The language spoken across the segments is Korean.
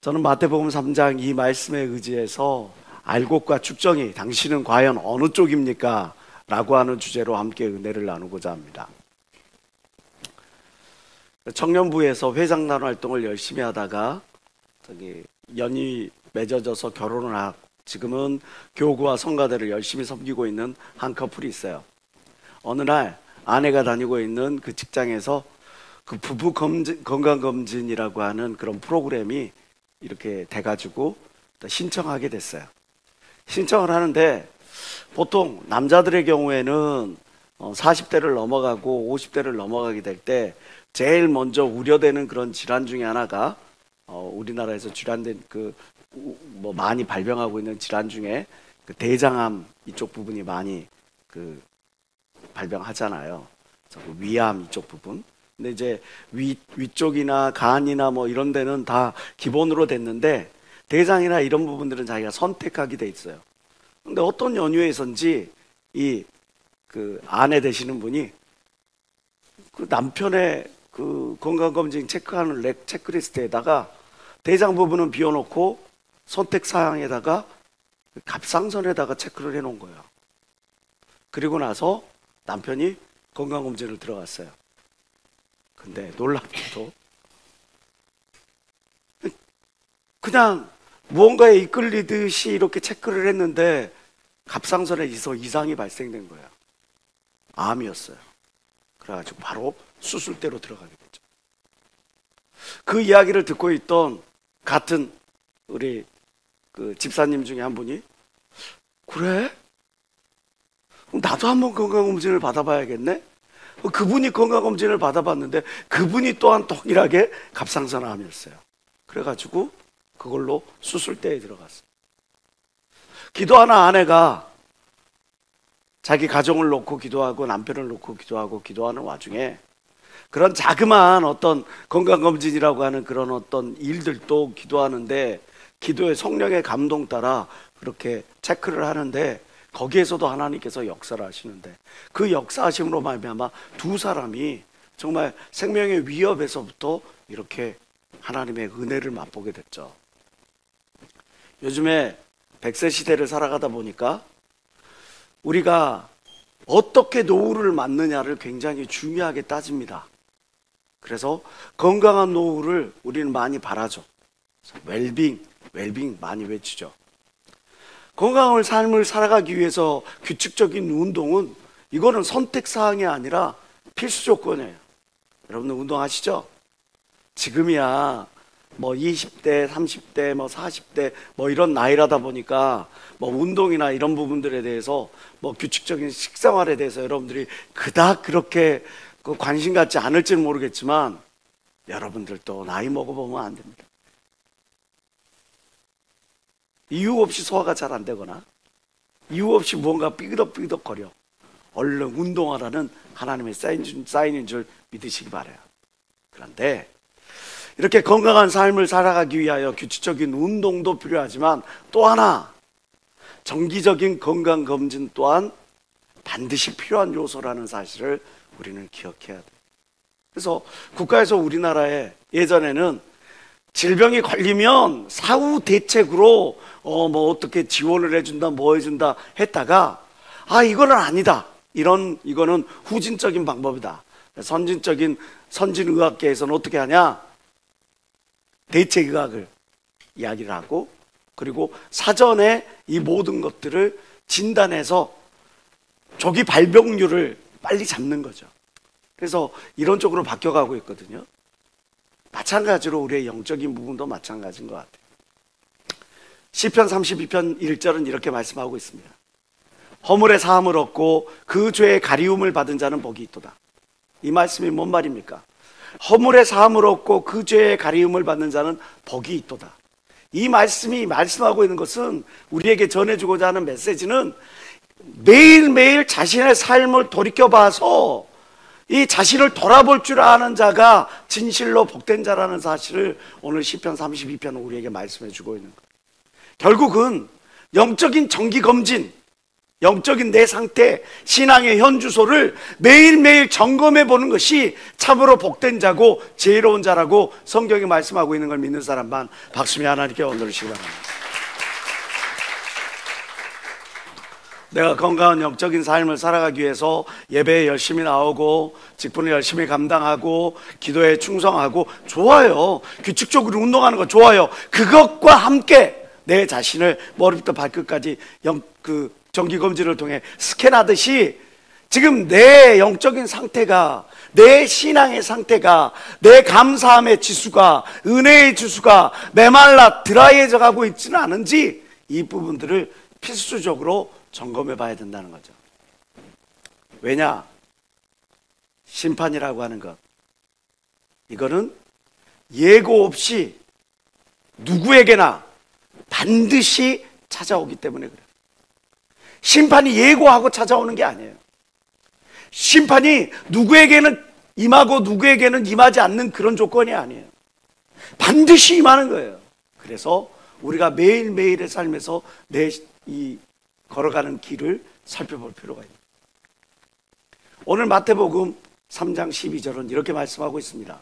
저는 마태복음 3장 이 말씀에 의지해서 알곡과 축정이 당신은 과연 어느 쪽입니까? 라고 하는 주제로 함께 은혜를 나누고자 합니다. 청년부에서 회장단 활동을 열심히 하다가 연이 맺어져서 결혼을 하고 지금은 교구와 성가대를 열심히 섬기고 있는 한 커플이 있어요. 어느 날 아내가 다니고 있는 그 직장에서 그 부부 건강검진이라고 하는 그런 프로그램이 이렇게 돼가지고 신청하게 됐어요. 신청을 하는데 보통 남자들의 경우에는 40대를 넘어가고 50대를 넘어가게 될 때 제일 먼저 우려되는 그런 질환 중에 하나가 우리나라에서 질환된 많이 발병하고 있는 질환 중에 그 대장암 이쪽 부분이 많이 발병하잖아요. 그 위암 이쪽 부분. 근데 이제 위쪽이나 간이나 뭐 이런 데는 다 기본으로 됐는데 대장이나 이런 부분들은 자기가 선택하게 돼 있어요. 근데 어떤 연유에선지 그 아내 되시는 분이 그 남편의 그 건강검진 체크하는 체크리스트에다가 대장 부분은 비워놓고 선택 사항에다가 갑상선에다가 체크를 해놓은 거예요. 그리고 나서 남편이 건강검진을 들어갔어요. 근데 놀랍게도 그냥 무언가에 이끌리듯이 이렇게 체크를 했는데 갑상선에 이상이 발생된 거예요. 암이었어요. 그래가지고 바로 수술대로 들어가게 됐죠. 그 이야기를 듣고 있던 같은 우리 그 집사님 중에 한 분이 그래? 그럼 나도 한번 건강검진을 받아봐야겠네? 그분이 건강검진을 받아봤는데 그분이 또한 동일하게 갑상선 암이었어요. 그래가지고 그걸로 수술대에 들어갔어요. 기도하는 아내가 자기 가정을 놓고 기도하고 남편을 놓고 기도하고 기도하는 와중에 그런 자그마한 어떤 건강검진이라고 하는 그런 어떤 일들도 기도하는데 기도의 성령의 감동 따라 그렇게 체크를 하는데 거기에서도 하나님께서 역사를 하시는데 그 역사하심으로 말미암아 두 사람이 정말 생명의 위협에서부터 이렇게 하나님의 은혜를 맛보게 됐죠. 요즘에 100세 시대를 살아가다 보니까 우리가 어떻게 노후를 맞느냐를 굉장히 중요하게 따집니다. 그래서 건강한 노후를 우리는 많이 바라죠. 웰빙 많이 외치죠. 건강한 삶을 살아가기 위해서 규칙적인 운동은 이거는 선택사항이 아니라 필수 조건이에요. 여러분들 운동하시죠? 지금이야 뭐 20대, 30대, 뭐 40대 뭐 이런 나이라다 보니까 뭐 운동이나 이런 부분들에 대해서 뭐 규칙적인 식생활에 대해서 여러분들이 그닥 그렇게 관심 갖지 않을지는 모르겠지만 여러분들도 나이 먹어보면 안 됩니다. 이유 없이 소화가 잘 안 되거나 이유 없이 무언가 삐그덕삐그덕 거려 얼른 운동하라는 하나님의 사인인 줄 믿으시기 바라요. 그런데 이렇게 건강한 삶을 살아가기 위하여 규칙적인 운동도 필요하지만 또 하나 정기적인 건강검진 또한 반드시 필요한 요소라는 사실을 우리는 기억해야 돼요. 그래서 국가에서 우리나라에 예전에는 질병이 걸리면 사후 대책으로 뭐 어떻게 지원을 해준다 뭐 해준다 했다가 이거는 아니다. 이거는 후진적인 방법이다. 선진의학계에서는 어떻게 하냐? 대체의학을 이야기를 하고 그리고 사전에 이 모든 것들을 진단해서 조기 발병률을 빨리 잡는 거죠. 그래서 이런 쪽으로 바뀌어가고 있거든요. 마찬가지로 우리의 영적인 부분도 마찬가지인 것 같아요. 시편 32편 1절은 이렇게 말씀하고 있습니다. 허물의 사함을 얻고 그 죄의 가리움을 받은 자는 복이 있도다. 이 말씀이 뭔 말입니까? 허물의 사함을 얻고 그 죄의 가리움을 받는 자는 복이 있도다. 이 말씀이 말씀하고 있는 것은 우리에게 전해주고자 하는 메시지는 매일매일 자신의 삶을 돌이켜봐서 이 자신을 돌아볼 줄 아는 자가 진실로 복된 자라는 사실을 오늘 시편 32편은 우리에게 말씀해 주고 있는 거예요. 결국은 영적인 정기검진, 영적인 내 상태, 신앙의 현주소를 매일매일 점검해 보는 것이 참으로 복된 자고 지혜로운 자라고 성경이 말씀하고 있는 걸 믿는 사람만 박수며 하나님께 얻으시기 바랍니다. 내가 건강한 영적인 삶을 살아가기 위해서 예배에 열심히 나오고 직분을 열심히 감당하고 기도에 충성하고 좋아요. 규칙적으로 운동하는 거 좋아요. 그것과 함께 내 자신을 머리부터 발끝까지 정기검진을 통해 스캔하듯이 지금 내 영적인 상태가, 내 신앙의 상태가, 내 감사함의 지수가, 은혜의 지수가 메말라 드라이해져 가고 있지는 않은지 이 부분들을 필수적으로 점검해 봐야 된다는 거죠. 왜냐? 심판이라고 하는 것, 이거는 예고 없이 누구에게나 반드시 찾아오기 때문에 그래요. 심판이 예고하고 찾아오는 게 아니에요. 심판이 누구에게는 임하고 누구에게는 임하지 않는 그런 조건이 아니에요. 반드시 임하는 거예요. 그래서 우리가 매일매일의 삶에서 이 걸어가는 길을 살펴볼 필요가 있습니다. 오늘 마태복음 3장 12절은 이렇게 말씀하고 있습니다.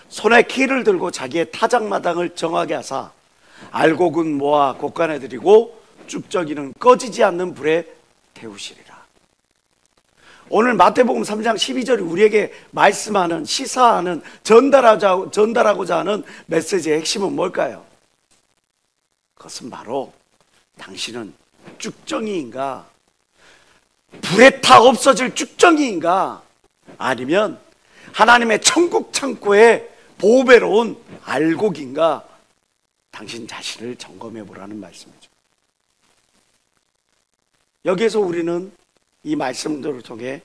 손에 키를 들고 자기의 타작마당을 정하게 하사 알곡은 모아 곳간에 들이고 쭉저기는 꺼지지 않는 불에 태우시리라. 오늘 마태복음 3장 12절이 우리에게 말씀하는, 시사하는, 전달하고자 하는 메시지의 핵심은 뭘까요? 그것은 바로 당신은 쭉정이인가, 불에 타 없어질 쭉정이인가, 아니면 하나님의 천국 창고에 보배로운 알곡인가, 당신 자신을 점검해 보라는 말씀이죠. 여기에서 우리는 이 말씀들을 통해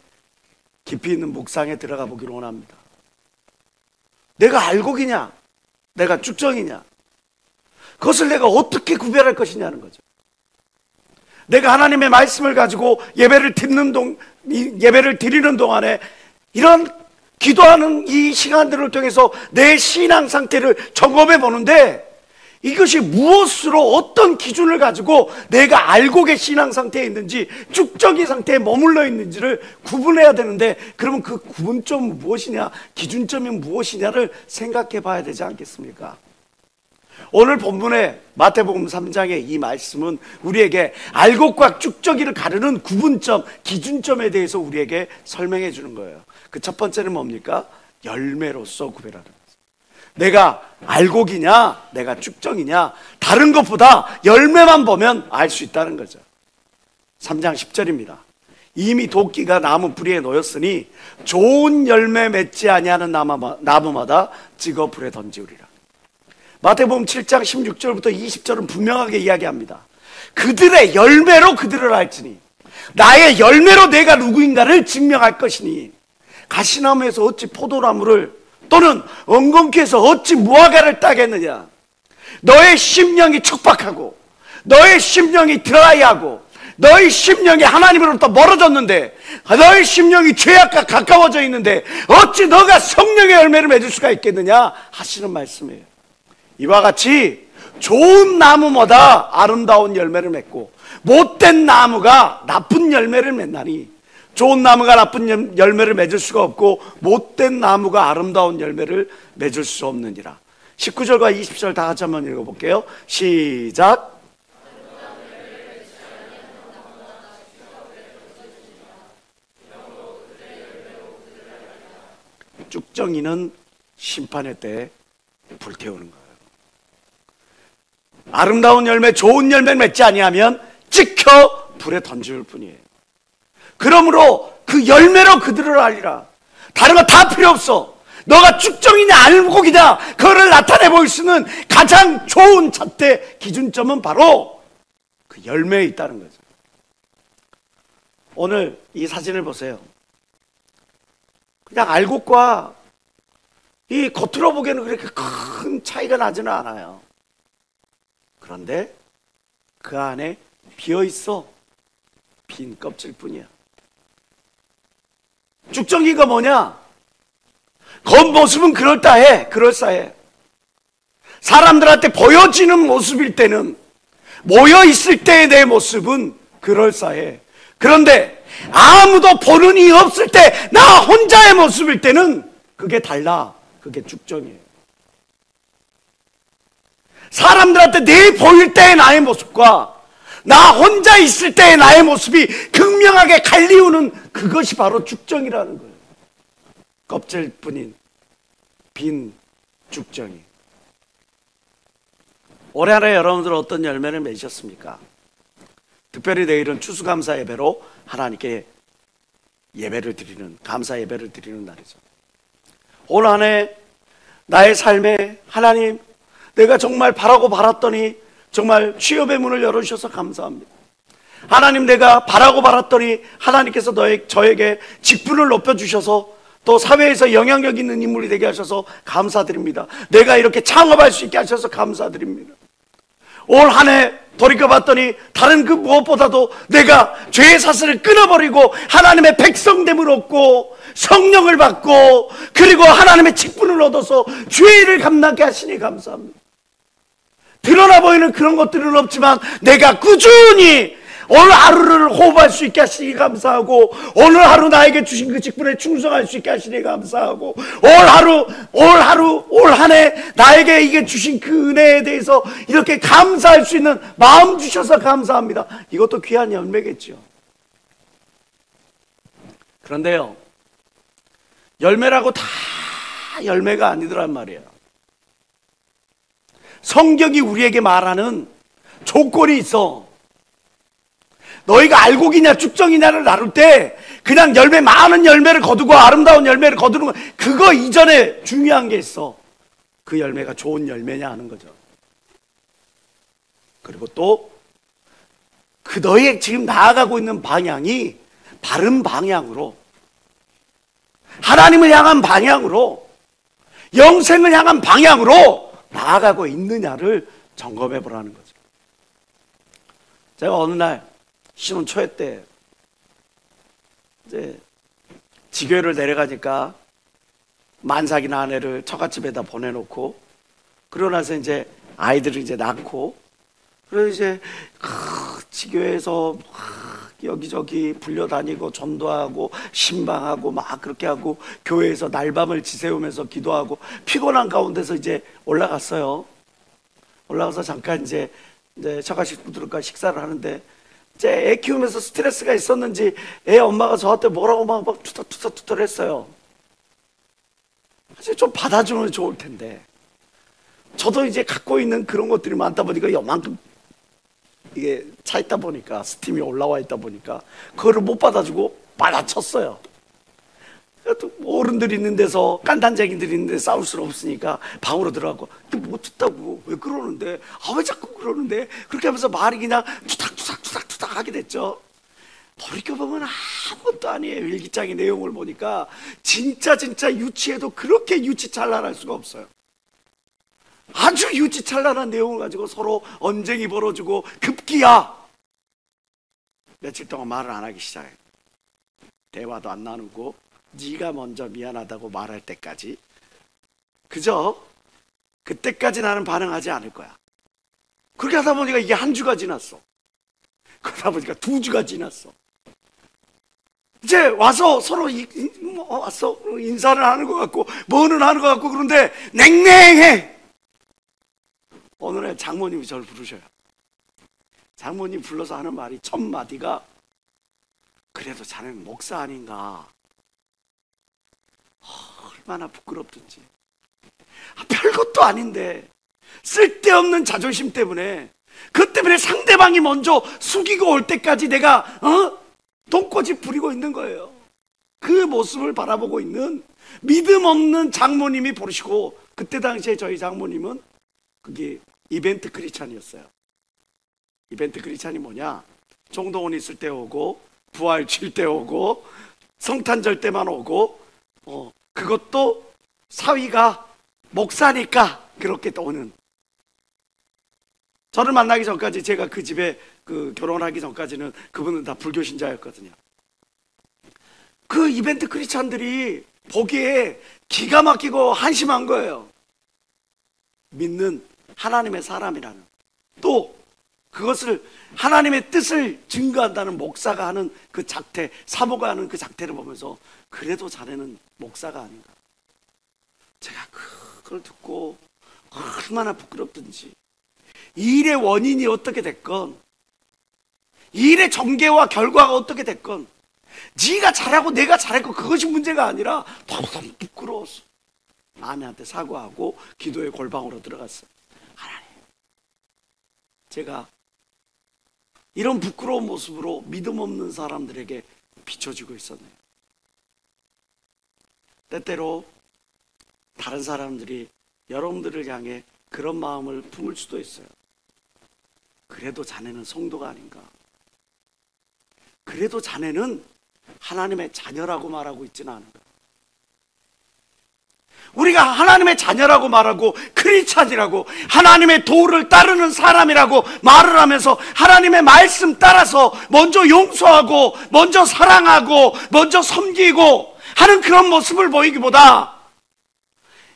깊이 있는 묵상에 들어가 보기를 원합니다. 내가 알곡이냐, 내가 쭉정이냐, 그것을 내가 어떻게 구별할 것이냐는 거죠. 내가 하나님의 말씀을 가지고 예배를 드리는 동안에 이런 기도하는 이 시간들을 통해서 내 신앙 상태를 점검해 보는데, 이것이 무엇으로 어떤 기준을 가지고 내가 알곡의 신앙 상태에 있는지, 쭉정이 상태에 머물러 있는지를 구분해야 되는데, 그러면 그 구분점은 무엇이냐, 기준점이 무엇이냐를 생각해 봐야 되지 않겠습니까? 오늘 본문의 마태복음 3장의 이 말씀은 우리에게 알곡과 쭉저기를 가르는 구분점, 기준점에 대해서 우리에게 설명해 주는 거예요. 그 첫 번째는 뭡니까? 열매로서 구별하는 거예요. 내가 알곡이냐, 내가 쭉정이냐, 다른 것보다 열매만 보면 알 수 있다는 거죠. 3장 10절입니다. 이미 도끼가 나무 뿌리에 놓였으니 좋은 열매 맺지 아니하는 나무마다 찍어 불에 던지우리라. 마태복음 7장 16절부터 20절은 분명하게 이야기합니다. 그들의 열매로 그들을 알지니, 나의 열매로 내가 누구인가를 증명할 것이니, 가시나무에서 어찌 포도나무를, 또는 엉겅퀴에서 어찌 무화과를 따겠느냐. 너의 심령이 척박하고 너의 심령이 드라이하고 너의 심령이 하나님으로부터 멀어졌는데, 너의 심령이 죄악과 가까워져 있는데 어찌 너가 성령의 열매를 맺을 수가 있겠느냐 하시는 말씀이에요. 이와 같이 좋은 나무마다 아름다운 열매를 맺고 못된 나무가 나쁜 열매를 맺나니, 좋은 나무가 나쁜 열매를 맺을 수가 없고 못된 나무가 아름다운 열매를 맺을 수 없느니라. 19절과 20절 다 같이 한번 읽어볼게요. 시작. 쭉정이는 심판의 때에 불태우는 거예요. 아름다운 열매, 좋은 열매를 맺지 아니하면 찍혀 불에 던질 뿐이에요. 그러므로 그 열매로 그들을 알리라. 다른 거 다 필요 없어. 너가 쭉정이냐 알곡이냐 그거를 나타내 보일 수 있는 가장 좋은 잣대 기준점은 바로 그 열매에 있다는 거죠. 오늘 이 사진을 보세요. 그냥 알곡과 이 겉으로 보기에는 그렇게 큰 차이가 나지는 않아요. 그런데 그 안에 비어있어. 빈 껍질 뿐이야. 쭉정이가 뭐냐? 겉모습은 그럴싸해. 사람들한테 보여지는 모습일 때는, 모여있을 때의 내 모습은 그럴싸해. 그런데 아무도 보는 이 없을 때 나 혼자의 모습일 때는 그게 달라. 그게 죽정이에요. 사람들한테 내 보일 때의 나의 모습과 나 혼자 있을 때의 나의 모습이 극명하게 갈리우는 그것이 바로 죽정이라는 거예요. 껍질뿐인 빈 죽정이. 올해 한 해 여러분들 어떤 열매를 맺으셨습니까? 특별히 내일은 추수감사 예배로 하나님께 예배를 드리는, 감사 예배를 드리는 날이죠. 올 한 해 나의 삶에 하나님, 내가 정말 바라고 바랐더니 정말 취업의 문을 열어주셔서 감사합니다. 하나님, 내가 바라고 바랐더니 하나님께서 저에게 직분을 높여주셔서 또 사회에서 영향력 있는 인물이 되게 하셔서 감사드립니다. 내가 이렇게 창업할 수 있게 하셔서 감사드립니다. 올 한 해 돌이켜봤더니 다른 그 무엇보다도 내가 죄의 사슬을 끊어버리고 하나님의 백성됨을 얻고 성령을 받고 그리고 하나님의 직분을 얻어서 죄를 감당하게 하시니 감사합니다. 드러나 보이는 그런 것들은 없지만 내가 꾸준히 오늘 하루를 호흡할 수 있게 하시니 감사하고 오늘 하루 나에게 주신 그 직분에 충성할 수 있게 하시니 감사하고 올 한 해 나에게 이게 주신 그 은혜에 대해서 이렇게 감사할 수 있는 마음 주셔서 감사합니다. 이것도 귀한 열매겠죠. 그런데요, 열매라고 다 열매가 아니더란 말이에요. 성경이 우리에게 말하는 조건이 있어. 너희가 알곡이냐 죽정이냐를 나눌 때 그냥 많은 열매를 거두고 아름다운 열매를 거두는 거, 그거 이전에 중요한 게 있어. 그 열매가 좋은 열매냐 하는 거죠. 그리고 또 그 너희 지금 나아가고 있는 방향이 바른 방향으로, 하나님을 향한 방향으로, 영생을 향한 방향으로 나아가고 있느냐를 점검해 보라는 거죠. 제가 어느 날 신혼 초회 때 이제 지교회를 내려가니까 만삭이나 아내를 처갓집에다 보내놓고 그러고 나서 이제 아이들을 이제 낳고 그래서 이제 지교회에서 여기저기 불려다니고 전도하고 신방하고 막 그렇게 하고 교회에서 날밤을 지새우면서 기도하고 피곤한 가운데서 이제 올라갔어요. 올라가서 잠깐 이제 처가 식구들과 식사를 하는데 이제 애 키우면서 스트레스가 있었는지 애 엄마가 저한테 뭐라고 막 투덜투덜 했어요. 사실 좀 받아주면 좋을 텐데 저도 이제 갖고 있는 그런 것들이 많다 보니까 요만큼 이게 차 있다 보니까 스팀이 올라와 있다 보니까 그거를 못 받아주고 받아쳤어요. 또 어른들이 있는 데서 깐단쟁이들이 있는 데 싸울 수는 없으니까 방으로 들어가고 못 듣다고 왜 그러는데 왜 자꾸 그러는데 그렇게 하면서 말이 그냥 투닥투닥 하게 됐죠. 돌이켜보면 아무것도 아니에요. 일기장의 내용을 보니까 진짜 유치해도 그렇게 유치찬란할 수가 없어요. 아주 유치찬란한 내용을 가지고 서로 언쟁이 벌어지고 급기야 며칠 동안 말을 안 하기 시작해요. 대화도 안 나누고 네가 먼저 미안하다고 말할 때까지, 그죠? 그때까지 나는 반응하지 않을 거야. 그렇게 하다 보니까 이게 한 주가 지났어. 그러다 보니까 2주가 지났어. 이제 와서 서로 와서 인사를 하는 것 같고 뭐는 하는 것 같고 그런데 냉랭해. 어느 날 장모님이 저를 부르셔요. 장모님 불러서 하는 말이 첫 마디가 그래도 자네는 목사 아닌가. 얼마나 부끄럽든지. 별것도 아닌데 쓸데없는 자존심 때문에, 그것 때문에 상대방이 먼저 숙이고 올 때까지 내가 돈꼬집 부리고 있는 거예요. 그 모습을 바라보고 있는 믿음 없는 장모님이 보시고, 그때 당시에 저희 장모님은 그게 이벤트 크리스찬이었어요. 이벤트 크리스찬이 뭐냐, 종도원 있을 때 오고 부활 칠 때 오고 성탄절 때만 오고 그것도 사위가 목사니까 그렇게 또 오는. 저를 만나기 전까지, 제가 그 집에 결혼하기 전까지는 그분은 다 불교 신자였거든요. 그 이벤트 크리스찬들이 보기에 기가 막히고 한심한 거예요. 믿는 하나님의 사람이라는, 또 그것을 하나님의 뜻을 증거한다는 목사가 하는 그 작태, 사모가 하는 그 작태를 보면서 그래도 자네는 목사가 아닌가. 제가 그걸 듣고 얼마나 부끄럽든지, 이 일의 원인이 어떻게 됐건, 이 일의 전개와 결과가 어떻게 됐건, 네가 잘하고 내가 잘했고 그것이 문제가 아니라 너무 부끄러웠어. 아내한테 사과하고 기도의 골방으로 들어갔어요. 하나님, 제가 이런 부끄러운 모습으로 믿음 없는 사람들에게 비춰지고 있었네요. 때때로 다른 사람들이 여러분들을 향해 그런 마음을 품을 수도 있어요. 그래도 자네는 성도가 아닌가? 그래도 자네는 하나님의 자녀라고 말하고 있지는 않은가? 우리가 하나님의 자녀라고 말하고 크리스찬이라고 하나님의 도를 따르는 사람이라고 말을 하면서 하나님의 말씀 따라서 먼저 용서하고 먼저 사랑하고 먼저 섬기고 하는 그런 모습을 보이기보다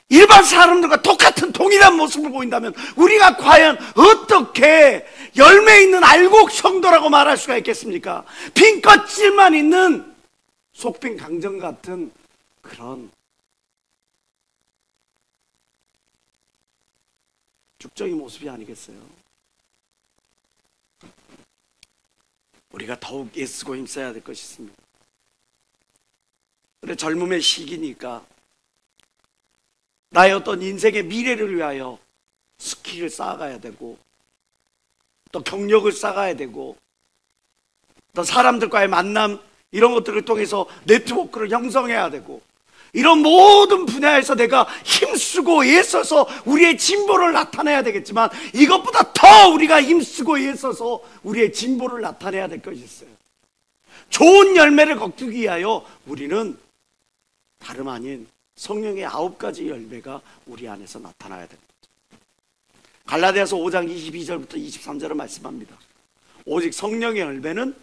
일반 사람들과 똑같은 동일한 모습을 보인다면 우리가 과연 어떻게 열매 있는 알곡 성도라고 말할 수가 있겠습니까? 빈 껍질만 있는 속빈 강정 같은 그런 죽적인 모습이 아니겠어요? 우리가 더욱 애쓰고 힘써야 될 것이 있습니다. 그래, 젊음의 시기니까 나의 어떤 인생의 미래를 위하여 스킬을 쌓아가야 되고, 또 경력을 쌓아야 되고, 또 사람들과의 만남 이런 것들을 통해서 네트워크를 형성해야 되고, 이런 모든 분야에서 내가 힘쓰고 애써서 우리의 진보를 나타내야 되겠지만, 이것보다 더 우리가 힘쓰고 애써서 우리의 진보를 나타내야 될 것이 있어요. 좋은 열매를 거두기 위하여 우리는 다름 아닌 성령의 9가지 열매가 우리 안에서 나타나야 됩니다. 갈라디아서 5장 22절부터 23절을 말씀합니다. 오직 성령의 열매는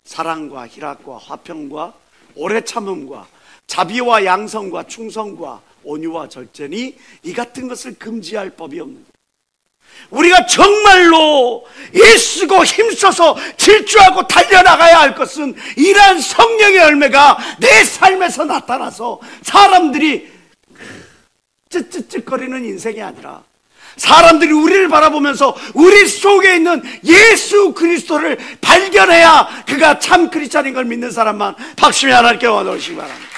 사랑과 희락과 화평과 오래 참음과 자비와 양성과 충성과 온유와 절제니 이 같은 것을 금지할 법이 없느니라. 우리가 정말로 애쓰고 힘써서 질주하고 달려나가야 할 것은 이러한 성령의 열매가 내 삶에서 나타나서 사람들이 쯧쯧쯧거리는 인생이 아니라 사람들이 우리를 바라보면서 우리 속에 있는 예수 그리스도를 발견해야 그가 참 크리스찬인 걸 믿는 사람만 박수며 하나님께 원하시기 바랍니다.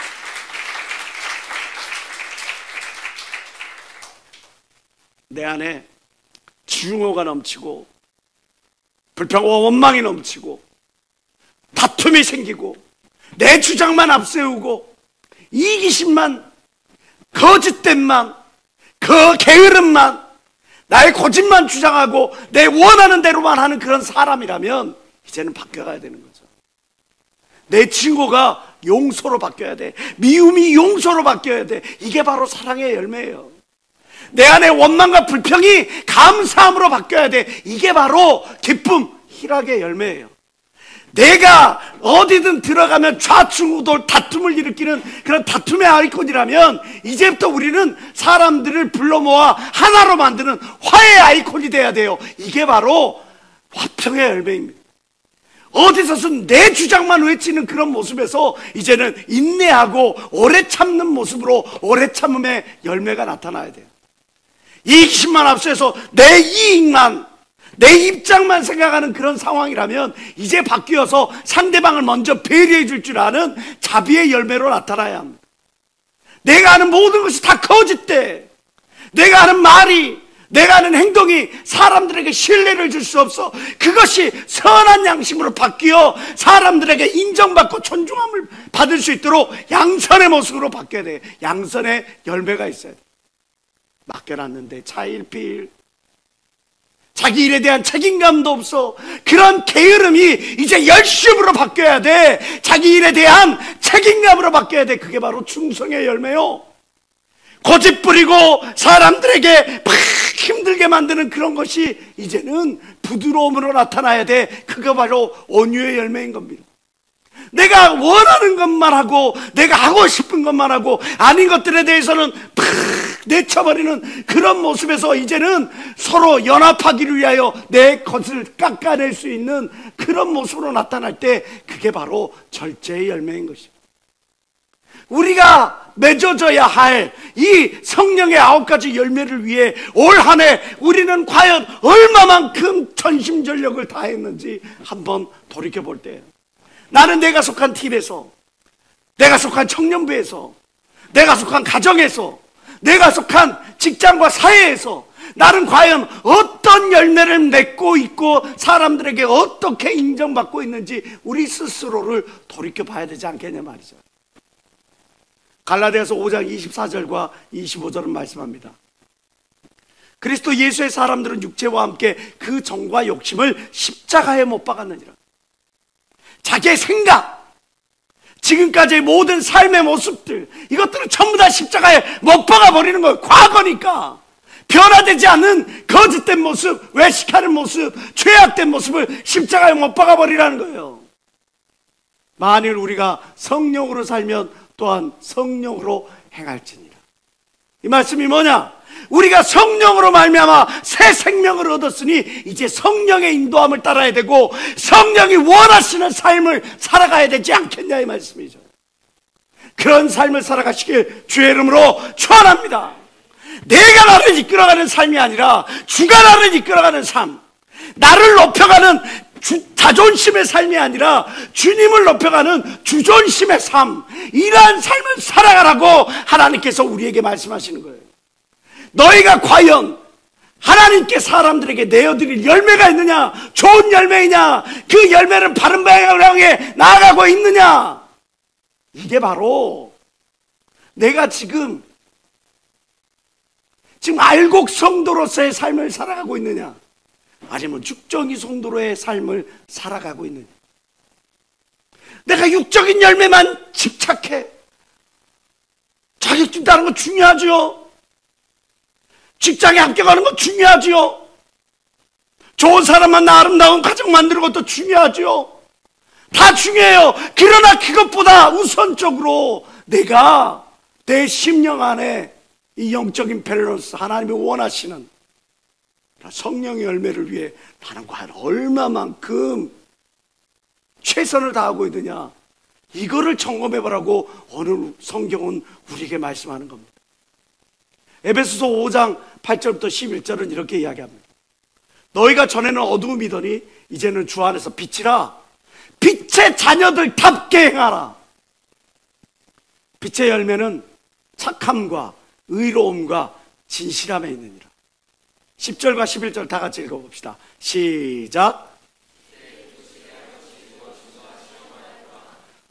내 안에 증오가 넘치고 불평과 원망이 넘치고 다툼이 생기고 내 주장만 앞세우고 이기심만, 거짓됨만, 그 게으름만, 나의 고집만 주장하고 내 원하는 대로만 하는 그런 사람이라면 이제는 바뀌어가야 되는 거죠. 내 증오가 용서로 바뀌어야 돼. 미움이 용서로 바뀌어야 돼. 이게 바로 사랑의 열매예요. 내 안에 원망과 불평이 감사함으로 바뀌어야 돼. 이게 바로 기쁨, 희락의 열매예요. 내가 어디든 들어가면 좌충우돌 다툼을 일으키는 그런 다툼의 아이콘이라면 이제부터 우리는 사람들을 불러 모아 하나로 만드는 화해의 아이콘이 돼야 돼요. 이게 바로 화평의 열매입니다. 어디서든 내 주장만 외치는 그런 모습에서 이제는 인내하고 오래 참는 모습으로 오래 참음의 열매가 나타나야 돼요. 이기심만 앞서서 내 이익만, 내 입장만 생각하는 그런 상황이라면 이제 바뀌어서 상대방을 먼저 배려해 줄 줄 아는 자비의 열매로 나타나야 합니다. 내가 하는 모든 것이 다 거짓돼. 내가 하는 말이, 내가 하는 행동이 사람들에게 신뢰를 줄 수 없어. 그것이 선한 양심으로 바뀌어 사람들에게 인정받고 존중함을 받을 수 있도록 양선의 모습으로 바뀌어야 돼. 양선의 열매가 있어야 돼. 맡겨놨는데 차일피일, 자기 일에 대한 책임감도 없어. 그런 게으름이 이제 열심으로 바뀌어야 돼. 자기 일에 대한 책임감으로 바뀌어야 돼. 그게 바로 충성의 열매요. 고집 부리고 사람들에게 막 힘들게 만드는 그런 것이 이제는 부드러움으로 나타나야 돼. 그거 바로 온유의 열매인 겁니다. 내가 원하는 것만 하고 내가 하고 싶은 것만 하고 아닌 것들에 대해서는 팍 내쳐버리는 그런 모습에서 이제는 서로 연합하기를 위하여 내 것을 깎아낼 수 있는 그런 모습으로 나타날 때 그게 바로 절제의 열매인 것입니다. 우리가 맺어져야 할 이 성령의 9가지 열매를 위해 올 한 해 우리는 과연 얼마만큼 전심전력을 다했는지 한번 돌이켜볼 때, 나는 내가 속한 팀에서, 내가 속한 청년부에서, 내가 속한 가정에서, 내가 속한 직장과 사회에서 나는 과연 어떤 열매를 맺고 있고 사람들에게 어떻게 인정받고 있는지 우리 스스로를 돌이켜봐야 되지 않겠냐 말이죠. 갈라디아서 5장 24절과 25절은 말씀합니다. 그리스도 예수의 사람들은 육체와 함께 그 정과 욕심을 십자가에 못 박았느니라. 자기의 생각, 지금까지의 모든 삶의 모습들, 이것들을 전부 다 십자가에 못 박아버리는 거예요. 과거니까. 변화되지 않는 거짓된 모습, 외식하는 모습, 죄악된 모습을 십자가에 못 박아버리라는 거예요. 만일 우리가 성령으로 살면 또한 성령으로 행할지니라. 이 말씀이 뭐냐? 우리가 성령으로 말미암아 새 생명을 얻었으니 이제 성령의 인도함을 따라야 되고 성령이 원하시는 삶을 살아가야 되지 않겠냐 이 말씀이죠. 그런 삶을 살아가시길 주의 이름으로 축원합니다. 내가 나를 이끌어가는 삶이 아니라 주가 나를 이끌어가는 삶, 나를 높여가는 자존심의 삶이 아니라 주님을 높여가는 주존심의 삶, 이러한 삶을 살아가라고 하나님께서 우리에게 말씀하시는 거예요. 너희가 과연 하나님께 사람들에게 내어드릴 열매가 있느냐, 좋은 열매이냐, 그 열매는 바른 방향을 향해 나아가고 있느냐, 이게 바로 내가 지금 알곡 성도로서의 삶을 살아가고 있느냐, 아니면 죽정이 성도로의 삶을 살아가고 있느냐. 내가 육적인 열매만 집착해. 자격증 따는 거 중요하죠. 직장에 합격하는 거 중요하죠. 좋은 사람만 나 아름다운 가정 만드는 것도 중요하죠. 다 중요해요. 그러나 그것보다 우선적으로 내가 내 심령 안에 이 영적인 밸런스, 하나님이 원하시는 성령의 열매를 위해 나는 과연 얼마만큼 최선을 다하고 있느냐, 이거를 점검해보라고 오늘 성경은 우리에게 말씀하는 겁니다. 에베소서 5장 8절부터 11절은 이렇게 이야기합니다. 너희가 전에는 어두움이더니 이제는 주 안에서 빛이라. 빛의 자녀들답게 행하라. 빛의 열매는 착함과 의로움과 진실함에 있느니라. 10절과 11절 다 같이 읽어봅시다. 시작.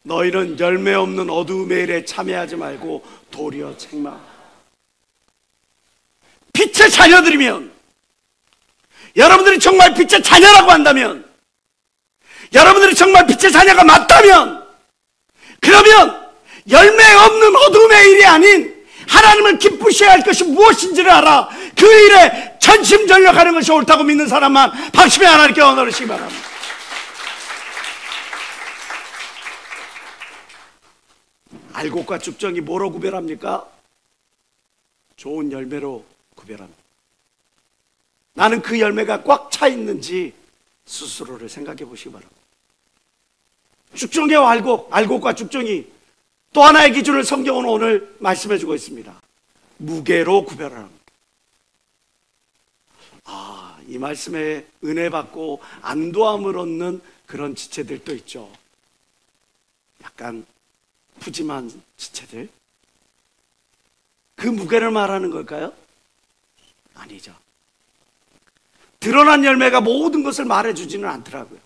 너희는 열매 없는 어두움의 일에 참여하지 말고 도리어 책망. 빛의 자녀들이면, 여러분들이 정말 빛의 자녀라고 한다면, 여러분들이 정말 빛의 자녀가 맞다면, 그러면 열매 없는 어두움의 일이 아닌 하나님을 기쁘셔야 할 것이 무엇인지를 알아 그 일에 전심전력하는 것이 옳다고 믿는 사람만 박수며 하나님께 원하시기 바랍니다. 알곡과 죽정이 뭐로 구별합니까? 좋은 열매로 구별합니다. 나는 그 열매가 꽉 차 있는지 스스로를 생각해 보시기 바랍니다. 죽정이와 알곡과 죽정이 또 하나의 기준을 성경은 오늘 말씀해 주고 있습니다. 무게로 구별합니다. 이 말씀에 은혜 받고 안도함을 얻는 그런 지체들도 있죠. 약간 푸짐한 지체들. 그 무게를 말하는 걸까요? 아니죠. 드러난 열매가 모든 것을 말해주지는 않더라고요.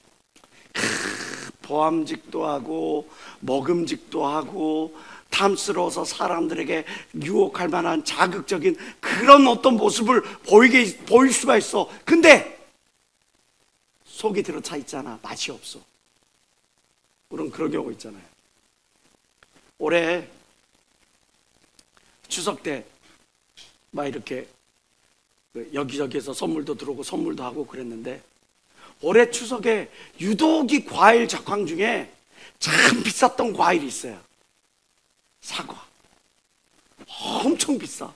보암직도 하고 먹음직도 하고 탐스러워서 사람들에게 유혹할 만한 자극적인 그런 어떤 모습을 보일 수가 있어. 근데 속이 들어차 있잖아. 맛이 없어. 우리는 그런 경우 있잖아요. 올해 추석 때 막 이렇게 여기저기에서 선물도 들어오고 선물도 하고 그랬는데, 올해 추석에 유독이 과일 적황 중에 참 비쌌던 과일이 있어요. 사과. 엄청 비싸.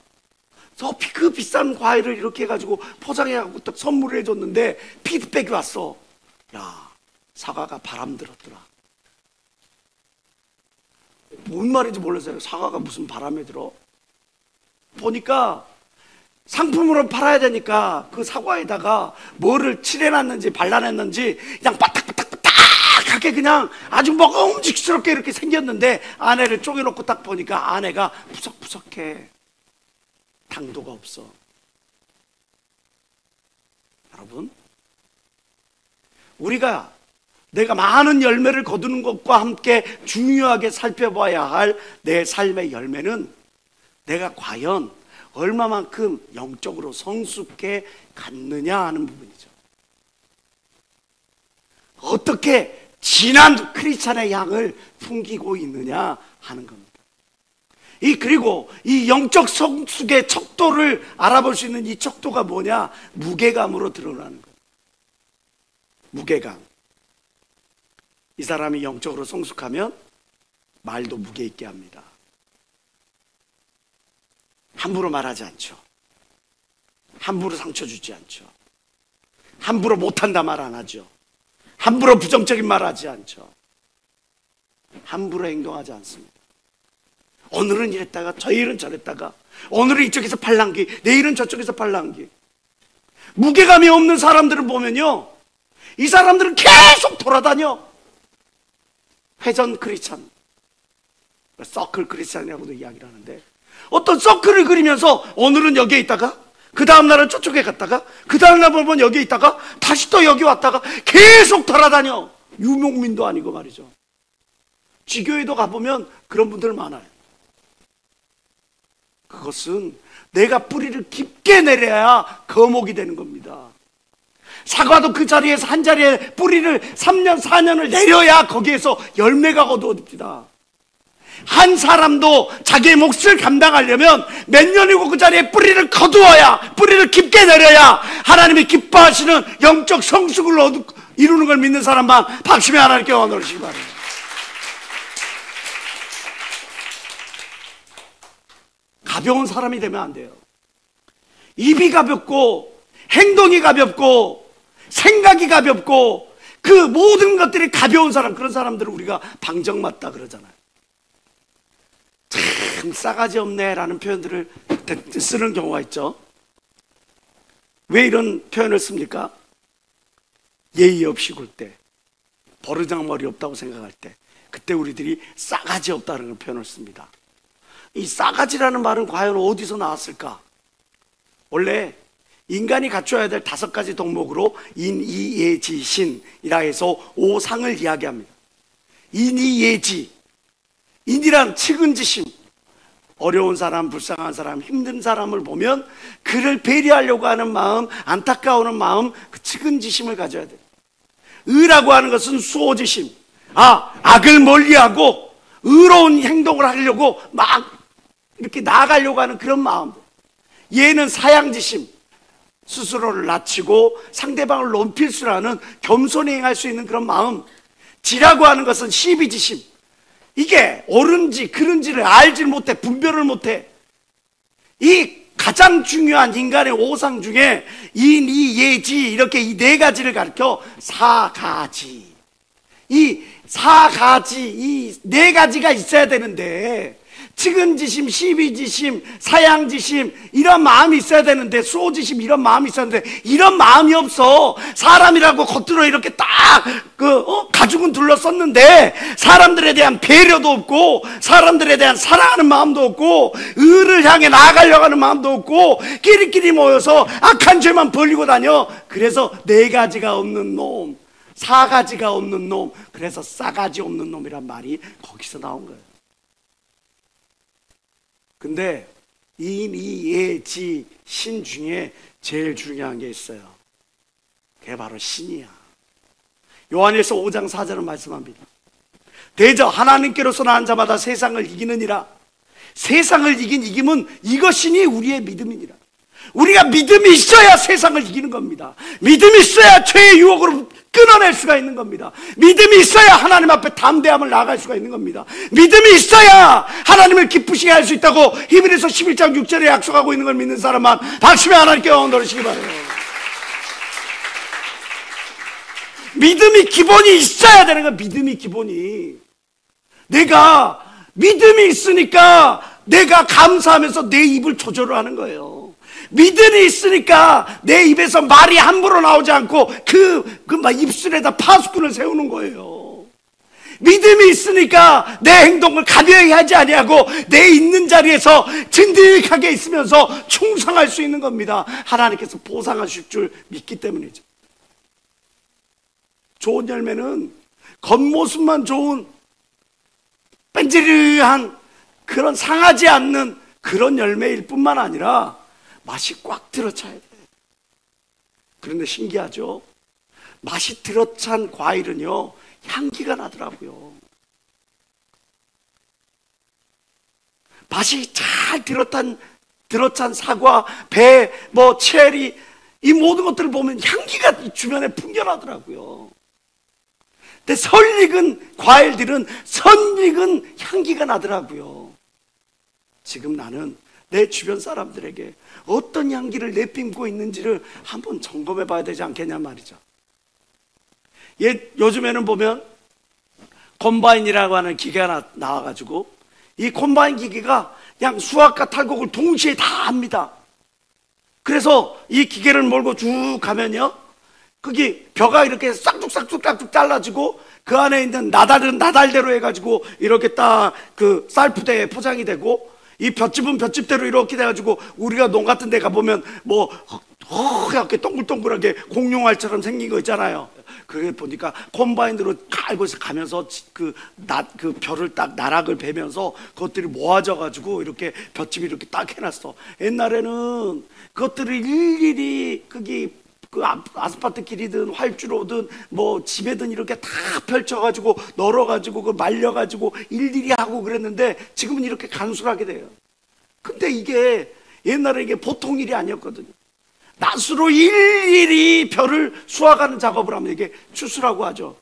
그래서 그 비싼 과일을 이렇게 해가지고 포장해갖고 딱 선물을 해줬는데 피드백이 왔어. 야, 사과가 바람 들었더라. 뭔 말인지 몰랐어요. 사과가 무슨 바람에 들어? 보니까 상품으로 팔아야 되니까 그 사과에다가 뭐를 칠해놨는지 발라냈는지 그냥 바닥바닥바닥하게 그냥 아주 먹음직스럽게 이렇게 생겼는데 안에를 쪼개놓고 딱 보니까 안에가 푸석푸석해. 당도가 없어. 여러분, 우리가 내가 많은 열매를 거두는 것과 함께 중요하게 살펴봐야 할 내 삶의 열매는 내가 과연 얼마만큼 영적으로 성숙해 갔느냐 하는 부분이죠. 어떻게 진한 크리스찬의 향을 풍기고 있느냐 하는 겁니다. 그리고 이 영적 성숙의 척도를 알아볼 수 있는 이 척도가 뭐냐? 무게감으로 드러나는 거예요. 무게감. 이 사람이 영적으로 성숙하면 말도 무게 있게 합니다. 함부로 말하지 않죠. 함부로 상처 주지 않죠. 함부로 못한다 말 안 하죠. 함부로 부정적인 말 하지 않죠. 함부로 행동하지 않습니다. 오늘은 이랬다가 저일은 저랬다가, 오늘은 이쪽에서 팔랑귀, 내일은 저쪽에서 팔랑귀. 무게감이 없는 사람들을 보면요, 이 사람들은 계속 돌아다녀. 회전 크리스찬, 서클 크리스찬이라고도 이야기를 하는데, 어떤 서클을 그리면서 오늘은 여기에 있다가 그 다음 날은 저쪽에 갔다가 그 다음 날 보면 여기에 있다가 다시 또 여기 왔다가 계속 돌아다녀. 유목민도 아니고 말이죠. 지교회도 가보면 그런 분들 많아요. 그것은 내가 뿌리를 깊게 내려야 거목이 되는 겁니다. 사과도 그 자리에서 한 자리에 뿌리를 3년 4년을 내려야 거기에서 열매가 거두어집니다. 한 사람도 자기의 몫을 감당하려면 몇 년이고 그 자리에 뿌리를 거두어야, 뿌리를 깊게 내려야 하나님이 기뻐하시는 영적 성숙을 이루는 걸 믿는 사람만 박심에 하나님께 원하시기 바랍니다. 가벼운 사람이 되면 안 돼요. 입이 가볍고 행동이 가볍고 생각이 가볍고 그 모든 것들이 가벼운 사람, 그런 사람들을 우리가 방정맞다 그러잖아요. 참 싸가지 없네 라는 표현들을 쓰는 경우가 있죠. 왜 이런 표현을 씁니까? 예의 없이 굴 때, 버르장머리 없다고 생각할 때, 그때 우리들이 싸가지 없다는 표현을 씁니다. 이 싸가지라는 말은 과연 어디서 나왔을까? 원래 인간이 갖춰야 될 5가지 덕목으로 인이예지신이라 해서 5상을 이야기합니다. 인이예지, 인이란 측은지심, 어려운 사람, 불쌍한 사람, 힘든 사람을 보면 그를 배려하려고 하는 마음, 안타까워하는 마음, 그 측은지심을 가져야 돼요. 의라고 하는 것은 수호지심, 악을 멀리하고 의로운 행동을 하려고 막 이렇게 나아가려고 하는 그런 마음. 얘는 사양지심, 스스로를 낮추고 상대방을 높일 줄 아는 겸손히 행할 수 있는 그런 마음. 지라고 하는 것은 시비지심, 이게 옳은지 그른지를 알지 못해, 분별을 못해. 이 가장 중요한 인간의 5상 중에 인이예지, 이렇게 이 4가지를 가르쳐 4가지, 이 4가지, 이 4가지가 있어야 되는데, 측은지심, 시비지심, 사양지심, 이런 마음이 있어야 되는데, 수호지심, 이런 마음이 있어야 되는데, 이런 마음이 없어. 사람이라고 겉으로 이렇게 딱 가죽은 둘러썼는데 사람들에 대한 배려도 없고, 사람들에 대한 사랑하는 마음도 없고, 의를 향해 나아가려고 하는 마음도 없고, 끼리끼리 모여서 악한 죄만 벌리고 다녀. 그래서 4가지가 없는 놈, 4가지가 없는 놈, 그래서 싸가지 없는 놈이란 말이 거기서 나온 거예요. 근데 인이예지 신 중에 제일 중요한 게 있어요. 그게 바로 신이야. 요한일서 5장 4절은 말씀합니다. 대저 하나님께로서 나온 자마다 세상을 이기느니라. 세상을 이김은 이것이니 우리의 믿음이니라. 우리가 믿음이 있어야 세상을 이기는 겁니다. 믿음이 있어야 죄의 유혹으로 끊어낼 수가 있는 겁니다. 믿음이 있어야 하나님 앞에 담대함을 나아갈 수가 있는 겁니다. 믿음이 있어야 하나님을 기쁘시게 할 수 있다고 히브리서 11장 6절에 약속하고 있는 걸 믿는 사람만 박심에 하나님께 원하시기 바라요. 믿음이 기본이 있어야 되는 거야. 믿음이 기본이. 내가 믿음이 있으니까 내가 감사하면서 내 입을 조절을 하는 거예요. 믿음이 있으니까 내 입에서 말이 함부로 나오지 않고 막 입술에다 파수꾼을 세우는 거예요. 믿음이 있으니까 내 행동을 가벼이 하지 아니하고 내 있는 자리에서 든든하게 있으면서 충성할 수 있는 겁니다. 하나님께서 보상하실 줄 믿기 때문이죠. 좋은 열매는 겉모습만 좋은 뺀지르한 그런 상하지 않는 그런 열매일 뿐만 아니라 맛이 꽉 들어차야 돼. 그런데 신기하죠? 맛이 들어찬 과일은요, 향기가 나더라고요. 맛이 잘 들어찬 사과, 배, 체리, 이 모든 것들을 보면 향기가 주변에 풍겨나더라고요. 근데 설익은 과일들은 선익은 향기가 나더라고요. 지금 나는 내 주변 사람들에게 어떤 향기를 내뿜고 있는지를 한번 점검해 봐야 되지 않겠냐 말이죠. 요즘에는 보면 콤바인이라고 하는 기계가 나와가지고 이 콤바인 기계가 그냥 수확과 탈곡을 동시에 다 합니다. 그래서 이 기계를 몰고 쭉 가면요, 거기 벼가 이렇게 싹둑싹둑 잘라지고 그 안에 있는 나달은 나달대로 해가지고 이렇게 딱 그 쌀푸대에 포장이 되고, 이 볏짚은 볏짚대로 이렇게 돼가지고 우리가 농 같은 데 가보면 이렇게 동글동글하게 공룡알처럼 생긴 거 있잖아요. 그게 보니까 콤바인으로 갈고 가면서 그 벼를 딱 나락을 베면서 그것들이 모아져가지고 이렇게 볏짚이 이렇게 딱 해놨어. 옛날에는 그것들을 일일이 그 아스팔트 길이든 활주로든 집에든 이렇게 다 펼쳐가지고 널어가지고 그 말려가지고 일일이 하고 그랬는데 지금은 이렇게 간술하게 돼요. 근데 이게 옛날에 이게 보통 일이 아니었거든요. 낫으로 일일이 벼를 수확하는 작업을 하면 이게 추수라고 하죠.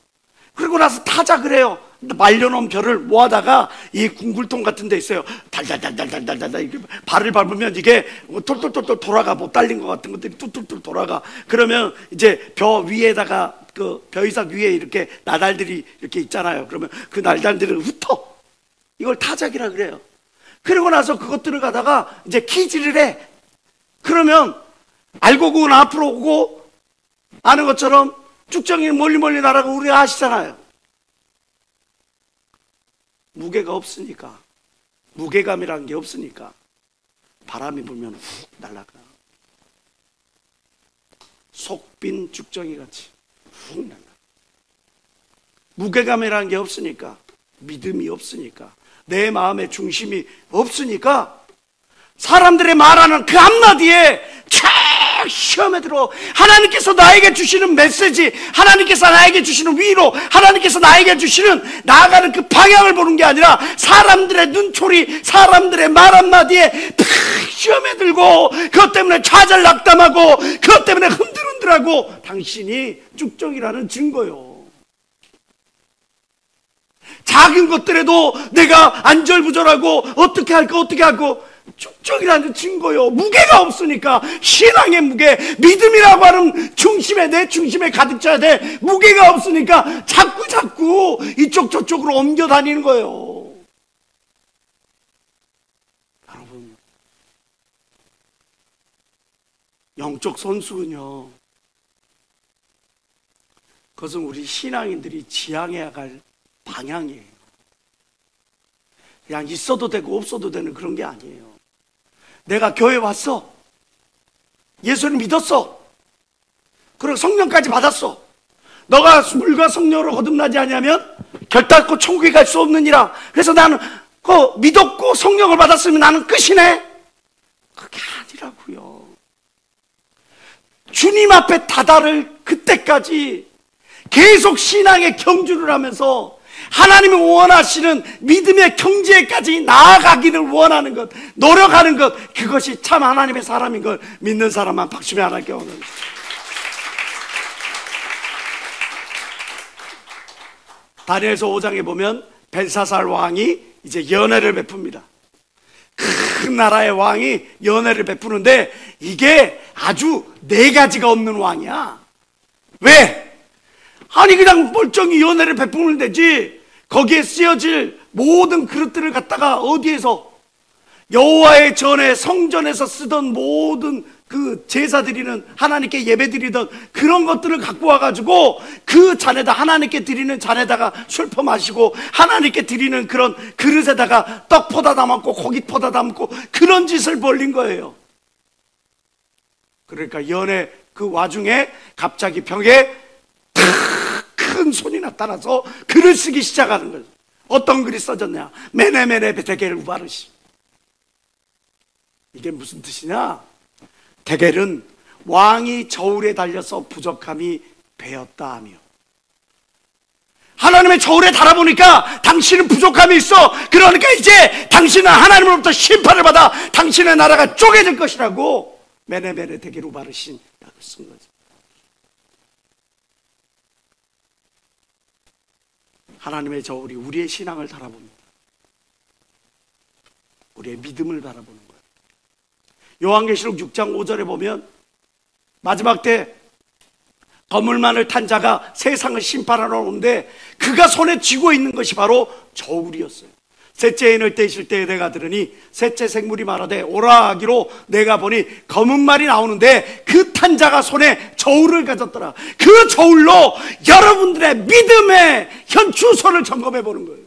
그리고 나서 타작을 해요. 말려놓은 벼를 모아다가 이 궁굴통 같은 데 있어요. 달달달달달달달 이렇게 발을 밟으면 이게 톨톨톨톨 돌아가, 못 달린 것 같은 것들이 툴툴툴 돌아가. 그러면 이제 벼 위에다가 그 벼이삭 위에 이렇게 나달들이 이렇게 있잖아요. 그러면 그 나달들을 훑어. 이걸 타작이라 그래요. 그리고 나서 그것들을 가다가 이제 키질을 해. 그러면 알고 보면 앞으로 오고 아는 것처럼 쭉정이 멀리 날아가고 우리가 아시잖아요. 무게가 없으니까, 무게감이라는 게 없으니까 바람이 불면 훅 날아가. 속빈 쭉정이 같이 훅 날아가. 무게감이라는 게 없으니까, 믿음이 없으니까, 내 마음의 중심이 없으니까 사람들의 말하는 그 한마디에 쫙 시험에 들어. 하나님께서 나에게 주시는 메시지, 하나님께서 나에게 주시는 위로, 하나님께서 나에게 주시는 나아가는 그 방향을 보는 게 아니라 사람들의 눈초리, 사람들의 말 한마디에 팍 시험에 들고 그것 때문에 좌절낙담하고 그것 때문에 흔들흔들하고 당신이 쭉정이라는 증거요. 작은 것들에도 내가 안절부절하고 어떻게 하고 쭉정이라는 증거요. 무게가 없으니까. 신앙의 무게, 믿음이라고 하는 중심에, 내 중심에 가득 차야 돼. 무게가 없으니까 자꾸 이쪽 저쪽으로 옮겨 다니는 거예요. 여러분, 영적 선수는요, 그것은 우리 신앙인들이 지향해야 할 방향이에요. 그냥 있어도 되고 없어도 되는 그런 게 아니에요. 내가 교회 왔어. 예수를 믿었어. 그리고 성령까지 받았어. 너가 물과 성령으로 거듭나지 않으면 결단코 천국에 갈 수 없느니라. 그래서 나는 믿었고 성령을 받았으면 나는 끝이네. 그게 아니라고요. 주님 앞에 다다를 그때까지 계속 신앙의 경주를 하면서 하나님이 원하시는 믿음의 경지에까지 나아가기를 원하는 것, 노력하는 것, 그것이 참 하나님의 사람인 걸 믿는 사람만 박수며 하나님께 원합니다. 다니엘서 5장에 보면 벨사살 왕이 이제 연회를 베풉니다. 큰 나라의 왕이 연회를 베푸는데 이게 아주 4가지가 없는 왕이야. 왜? 아니 그냥 멀쩡히 연회를 베푸면 되지. 거기에 쓰여질 모든 그릇들을 갖다가 어디에서 여호와의 전에 성전에서 쓰던 모든 그 제사 드리는 하나님께 예배 드리던 그런 것들을 갖고 와가지고 그 잔에다 하나님께 드리는 잔에다가 술 퍼마시고 하나님께 드리는 그런 그릇에다가 떡 퍼다 담았고 고기 퍼다 담고 그런 짓을 벌린 거예요. 그러니까 연애 그 와중에 갑자기 벽에 큰 손이 나타나서 글을 쓰기 시작하는 거예요. 어떤 글이 써졌냐? 메네메네 베테겔 우바르시. 이게 무슨 뜻이냐? 데겔은 왕이 저울에 달려서 부족함이 배었다 하며, 하나님의 저울에 달아보니까 당신은 부족함이 있어. 그러니까 이제 당신은 하나님으로부터 심판을 받아 당신의 나라가 쪼개질 것이라고 메네메네 데겔 우바르신이라고 쓴 거죠. 하나님의 저울이 우리의 신앙을 달아봅니다. 우리의 믿음을 바라보는 거예요. 요한계시록 6장 5절에 보면 마지막 때 거물만을 탄 자가 세상을 심판하러 오는데 그가 손에 쥐고 있는 것이 바로 저울이었어요. 셋째 인을 떼실 때에 내가 들으니 셋째 생물이 말하되 오라 하기로 내가 보니 검은 말이 나오는데 그 탄 자가 손에 저울을 가졌더라. 그 저울로 여러분들의 믿음의 현주소를 점검해 보는 거예요.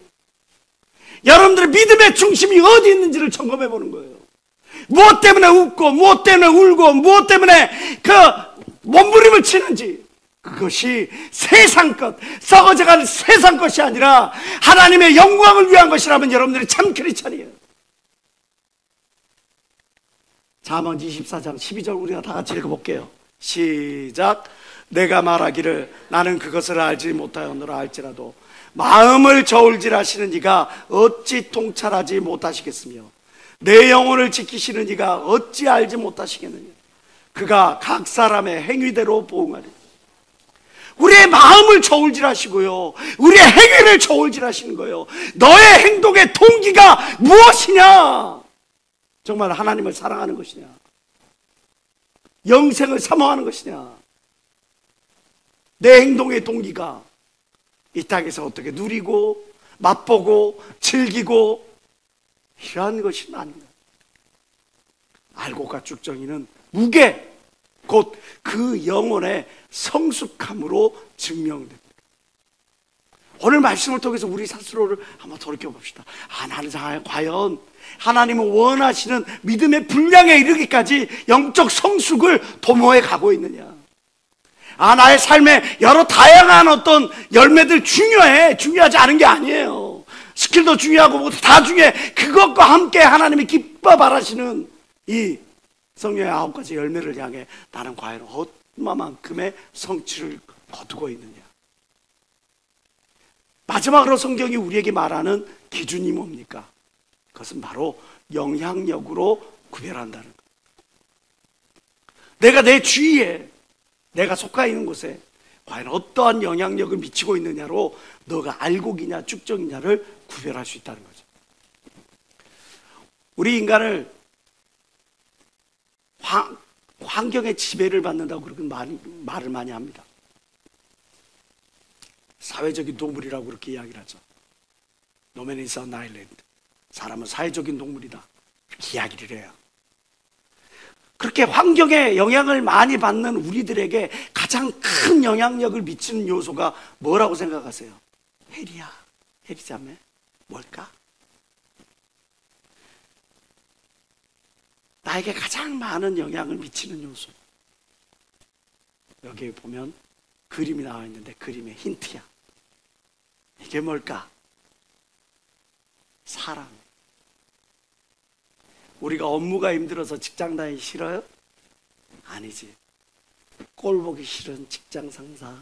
여러분들의 믿음의 중심이 어디 있는지를 점검해 보는 거예요. 무엇 때문에 웃고 무엇 때문에 울고 무엇 때문에 그 몸부림을 치는지, 그것이 세상 것, 썩어져가는 세상 것이 아니라 하나님의 영광을 위한 것이라면 여러분들이 참 크리스찬이에요. 잠언 24장 12절 우리가 다 같이 읽어볼게요. 시작. 내가 말하기를 나는 그것을 알지 못하였노라 할지라도 마음을 저울질하시는 이가 어찌 통찰하지 못하시겠으며 내 영혼을 지키시는 이가 어찌 알지 못하시겠느냐. 그가 각 사람의 행위대로 보응하리. 우리의 마음을 저울질하시고요, 우리의 행위를 저울질하시는 거예요. 너의 행동의 동기가 무엇이냐? 정말 하나님을 사랑하는 것이냐? 영생을 사모하는 것이냐? 내 행동의 동기가 이 땅에서 어떻게 누리고 맛보고 즐기고 이러한 것이 아닙니다. 알곡과 쭉정이는 무게, 곧 그 영혼의 성숙함으로 증명됩니다. 오늘 말씀을 통해서 우리 스스로를 한번 돌이켜봅시다. 나는 과연 하나님은 원하시는 믿음의 분량에 이르기까지 영적 성숙을 도모해 가고 있느냐? 나의 삶에 여러 다양한 어떤 열매들 중요해. 중요하지 않은 게 아니에요. 스킬도 중요하고 모두 다 중요해. 그것과 함께 하나님이 기뻐 바라시는 이 성령의 9가지 열매를 향해 나는 과연 얼마만큼의 성취를 거두고 있느냐. 마지막으로 성경이 우리에게 말하는 기준이 뭡니까? 그것은 바로 영향력으로 구별한다는 것. 내가 내 주위에, 내가 속해 있는 곳에 과연 어떠한 영향력을 미치고 있느냐로 너가 알곡이냐 쭉정이냐를 구별할 수 있다는 거죠. 우리 인간을 환경의 지배를 받는다고 그렇게 말을 많이 합니다. 사회적인 동물이라고 그렇게 이야기를 하죠. 노맨 이즈 온 아일랜드. 사람은 사회적인 동물이다, 이렇게 이야기를 해요. 그렇게 환경에 영향을 많이 받는 우리들에게 가장 큰 영향력을 미치는 요소가 뭐라고 생각하세요? 해리야, 해리자매, 뭘까? 나에게 가장 많은 영향을 미치는 요소. 여기 보면 그림이 나와 있는데 그림의 힌트야. 이게 뭘까? 사랑. 우리가 업무가 힘들어서 직장 다니기 싫어요? 아니지. 꼴 보기 싫은 직장 상사,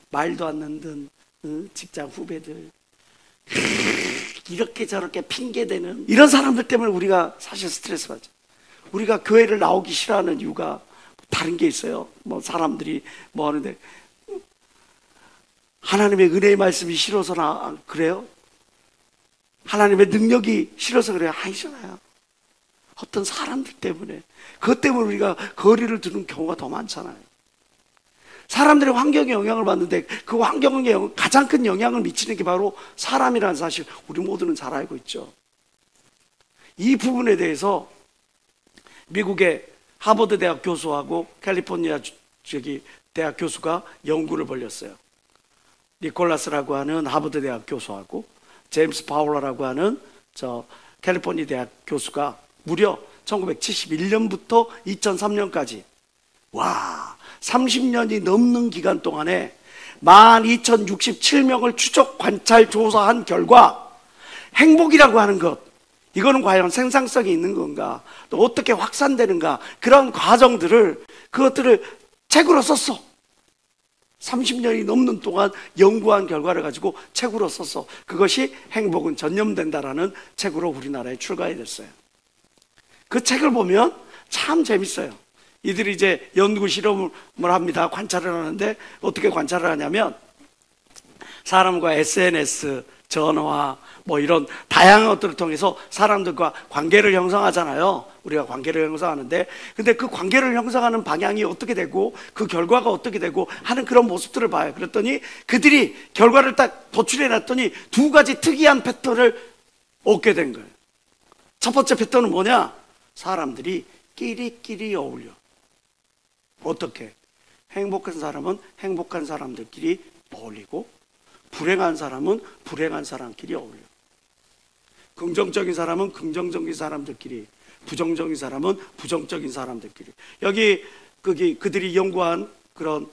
말도 안 듣는 직장 후배들, 이렇게 저렇게 핑계대는 이런 사람들 때문에 우리가 사실 스트레스 받죠. 우리가 교회를 나오기 싫어하는 이유가 다른 게 있어요. 뭐 사람들이 뭐 하는데 하나님의 은혜의 말씀이 싫어서나 그래요? 하나님의 능력이 싫어서 그래요? 아니잖아요. 어떤 사람들 때문에, 그것 때문에 우리가 거리를 두는 경우가 더 많잖아요. 사람들의 환경에 영향을 받는데 그 환경에 가장 큰 영향을 미치는 게 바로 사람이라는 사실, 우리 모두는 잘 알고 있죠. 이 부분에 대해서 미국의 하버드 대학 교수하고 캘리포니아 대학 교수가 연구를 벌였어요. 니콜라스라고 하는 하버드 대학 교수하고 제임스 파울러라고 하는 캘리포니아 대학 교수가 무려 1971년부터 2003년까지 30년이 넘는 기간 동안에 12,067명을 추적 관찰 조사한 결과 행복이라고 하는 것, 이거는 과연 생산성이 있는 건가, 또 어떻게 확산되는가, 그런 그것들을 책으로 썼어. 30년이 넘는 동안 연구한 결과를 가지고 책으로 썼어. 그것이 행복은 전염된다라는 책으로 우리나라에 출간이 됐어요. 그 책을 보면 참 재밌어요. 이들이 이제 연구 실험을 합니다. 관찰을 하는데 어떻게 관찰을 하냐면 사람과 SNS, 전화, 이런 다양한 것들을 통해서 사람들과 관계를 형성하잖아요. 우리가 관계를 형성하는데, 근데 그 관계를 형성하는 방향이 어떻게 되고 그 결과가 어떻게 되고 하는 그런 모습들을 봐요. 그랬더니 그들이 결과를 딱 도출해 놨더니 두 가지 특이한 패턴을 얻게 된 거예요. 첫 번째 패턴은 뭐냐? 사람들이 끼리끼리 어울려. 어떻게? 행복한 사람은 행복한 사람들끼리 어울리고, 불행한 사람은 불행한 사람끼리 어울려. 긍정적인 사람은 긍정적인 사람들끼리, 부정적인 사람은 부정적인 사람들끼리. 여기 그들이 연구한 그런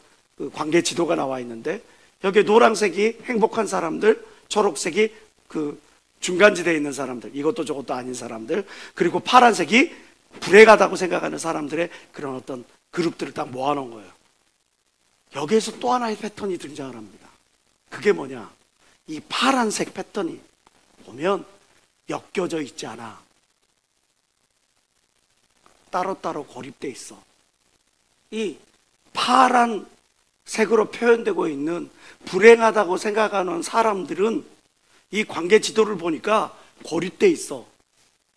관계 지도가 나와 있는데, 여기 노란색이 행복한 사람들, 초록색이 중간지대에 있는 사람들, 이것도 저것도 아닌 사람들, 그리고 파란색이 불행하다고 생각하는 사람들의 그런 어떤 그룹들을 딱 모아놓은 거예요. 여기에서 또 하나의 패턴이 등장을 합니다. 그게 뭐냐? 이 파란색 패턴이 보면 엮여져 있지 않아. 따로따로 고립돼 있어. 이 파란색으로 표현되고 있는 불행하다고 생각하는 사람들은 이 관계 지도를 보니까 고립돼 있어.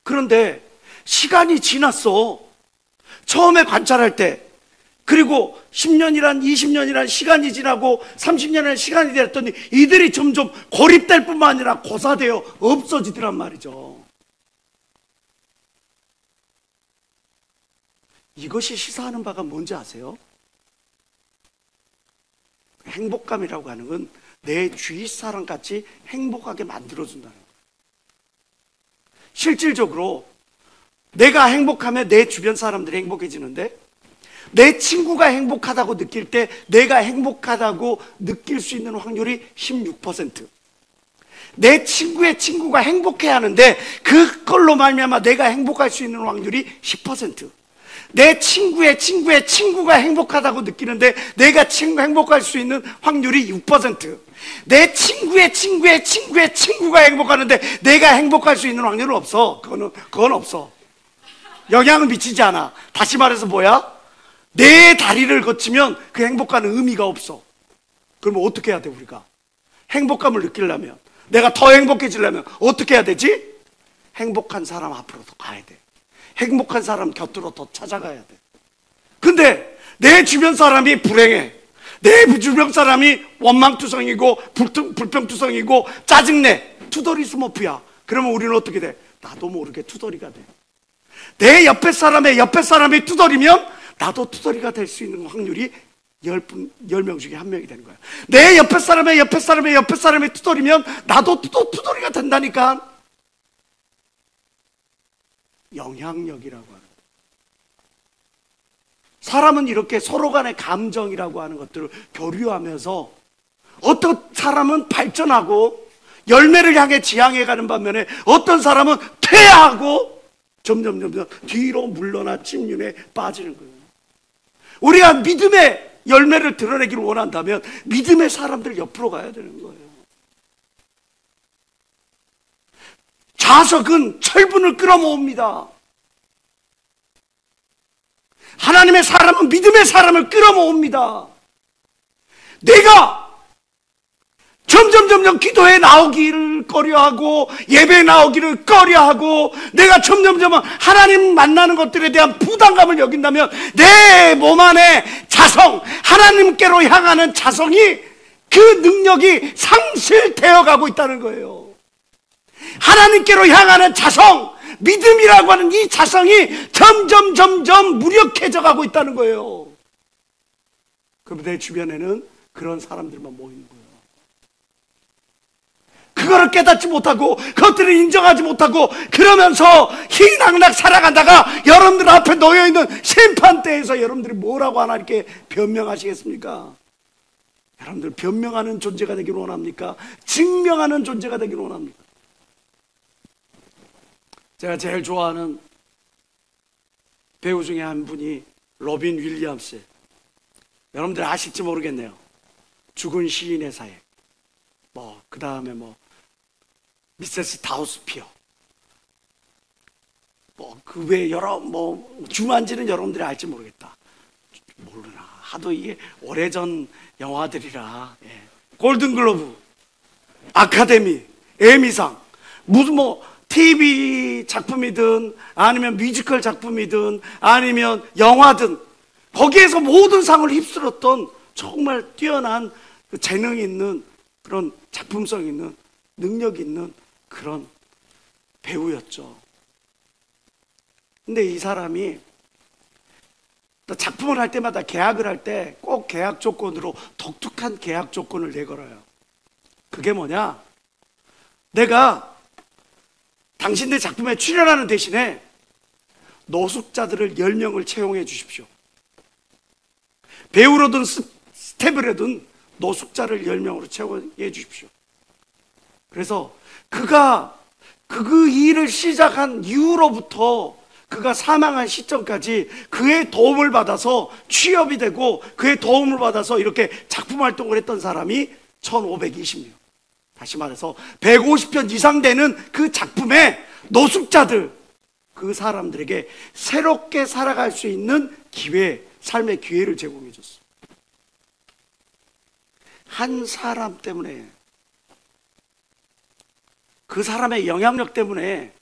그런데 시간이 지났어. 처음에 관찰할 때, 그리고 10년이란 20년이란 시간이 지나고 30년이란 시간이 됐더니 이들이 점점 고립될 뿐만 아니라 고사되어 없어지더란 말이죠. 이것이 시사하는 바가 뭔지 아세요? 행복감이라고 하는 건 내 주위 사람같이 행복하게 만들어준다는 거예요. 실질적으로 내가 행복하면 내 주변 사람들이 행복해지는데, 내 친구가 행복하다고 느낄 때 내가 행복하다고 느낄 수 있는 확률이 16%. 내 친구의 친구가 행복해야 하는데 그걸로 말미암아 내가 행복할 수 있는 확률이 10%. 내 친구의 친구의 친구가 행복하다고 느끼는데 내가 행복할 수 있는 확률이 6%. 내 친구의 친구의 친구의 친구가 행복하는데 내가 행복할 수 있는 확률은 없어. 그건 없어. 영향을 미치지 않아. 다시 말해서 뭐야? 내 다리를 거치면 그 행복감은 의미가 없어. 그러면 어떻게 해야 돼, 우리가? 행복감을 느끼려면, 내가 더 행복해지려면 어떻게 해야 되지? 행복한 사람 앞으로 더 가야 돼. 행복한 사람 곁으로 더 찾아가야 돼. 근데 내 주변 사람이 불행해. 내 주변 사람이 원망투성이고 불평투성이고 짜증내. 투덜이 스머프야. 그러면 우리는 어떻게 돼? 나도 모르게 투덜이가 돼. 내 옆에 사람이 투덜이면 나도 투덜이가 될 수 있는 확률이 10명 중에 1명이 되는 거야. 내 옆에 사람이 투덜이면 나도 또 투덜이가 된다니까. 영향력이라고 하는 거예요. 사람은 이렇게 서로 간의 감정이라고 하는 것들을 교류하면서 어떤 사람은 발전하고 열매를 향해 지향해 가는 반면에 어떤 사람은 퇴화하고 점점 뒤로 물러나 침륜에 빠지는 거예요. 우리가 믿음의 열매를 드러내기를 원한다면 믿음의 사람들 옆으로 가야 되는 거예요. 자석은 철분을 끌어모읍니다. 하나님의 사람은 믿음의 사람을 끌어모읍니다. 내가 점점 기도에 나오기를 꺼려하고 예배에 나오기를 꺼려하고 내가 점점 하나님 만나는 것들에 대한 부담감을 여긴다면 내 몸 안에 자성, 하나님께로 향하는 자성이, 그 능력이 상실되어 가고 있다는 거예요. 하나님께로 향하는 자성, 믿음이라고 하는 이 자성이 점점 무력해져 가고 있다는 거예요. 그럼 내 주변에는 그런 사람들만 모이는 거예요. 그거를 깨닫지 못하고 그것들을 인정하지 못하고 그러면서 희낙낙 살아가다가 여러분들 앞에 놓여있는 심판대에서 여러분들이 뭐라고 하나 이렇게 변명하시겠습니까? 여러분들 변명하는 존재가 되기를 원합니까? 증명하는 존재가 되기를 원합니까? 제가 제일 좋아하는 배우 중에 한 분이 로빈 윌리엄스. 여러분들 아실지 모르겠네요. 죽은 시인의 사회, 그 다음에 미세스 다우스피어, 그 외에 여러 주만지는 여러분들이 알지 모르겠다. 모르나. 하도 이게 오래전 영화들이라. 예. 골든글로브, 아카데미, 에미상, 무슨 TV 작품이든 아니면 뮤지컬 작품이든 아니면 영화든 거기에서 모든 상을 휩쓸었던 정말 뛰어난 재능 있는 그런 작품성 있는 능력 있는 그런 배우였죠. 근데 이 사람이 작품을 할 때마다 계약을 할 때 꼭 계약 조건으로 독특한 계약 조건을 내걸어요. 그게 뭐냐? 내가 당신들 작품에 출연하는 대신에 노숙자들을 10명을 채용해 주십시오. 배우로든 스텝이라든 노숙자를 10명으로 채용해 주십시오. 그래서 그가 그 일을 시작한 이후로부터 그가 사망한 시점까지 그의 도움을 받아서 취업이 되고 그의 도움을 받아서 이렇게 작품 활동을 했던 사람이 1520명. 다시 말해서 150편 이상 되는 그 작품의 노숙자들, 그 사람들에게 새롭게 살아갈 수 있는 기회, 삶의 기회를 제공해 줬어. 한 사람 때문에, 그 사람의 영향력 때문에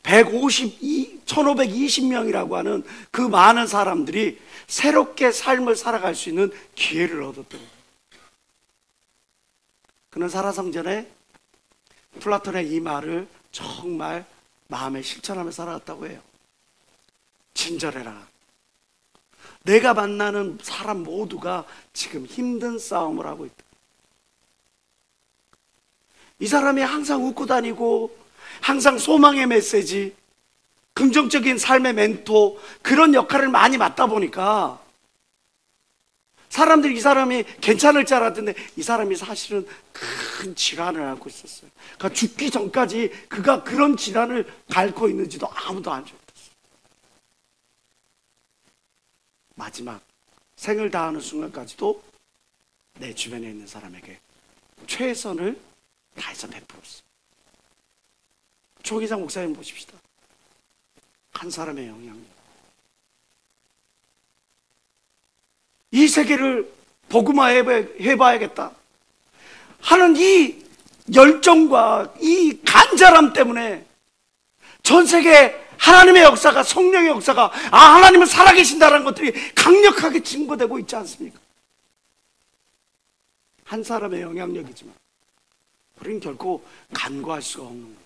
1520명이라고 하는 그 많은 사람들이 새롭게 삶을 살아갈 수 있는 기회를 얻었더라고요. 그는 살아생전에 플라톤의 이 말을 정말 마음에 실천하며 살아갔다고 해요. 친절해라. 내가 만나는 사람 모두가 지금 힘든 싸움을 하고 있다. 이 사람이 항상 웃고 다니고 항상 소망의 메시지, 긍정적인 삶의 멘토, 그런 역할을 많이 맡다 보니까 사람들이 이 사람이 괜찮을 줄 알았는데 이 사람이 사실은 큰 질환을 앓고 있었어요. 그러니까 죽기 전까지 그가 그런 질환을 앓고 있는지도 아무도 알지 못했어요. 마지막 생을 다하는 순간까지도 내 주변에 있는 사람에게 최선을 다해서 베풀었어요. 조기상 목사님 보십시다. 한 사람의 영향력. 이 세계를 복음화해봐야겠다 하는 이 열정과 이 간절함 때문에 전 세계 하나님의 역사가, 성령의 역사가, 하나님은 살아계신다는 것들이 강력하게 증거되고 있지 않습니까? 한 사람의 영향력이지만 우리는 결코 간과할 수가 없는 거예요.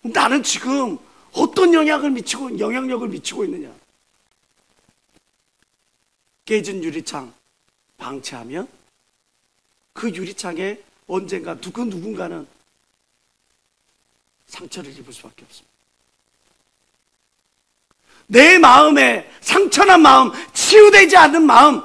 나는 지금 어떤 영향력을 미치고 있느냐? 깨진 유리창 방치하면 그 유리창에 언젠가 누군가는 상처를 입을 수밖에 없습니다. 내 마음에 상처난 마음, 치유되지 않은 마음,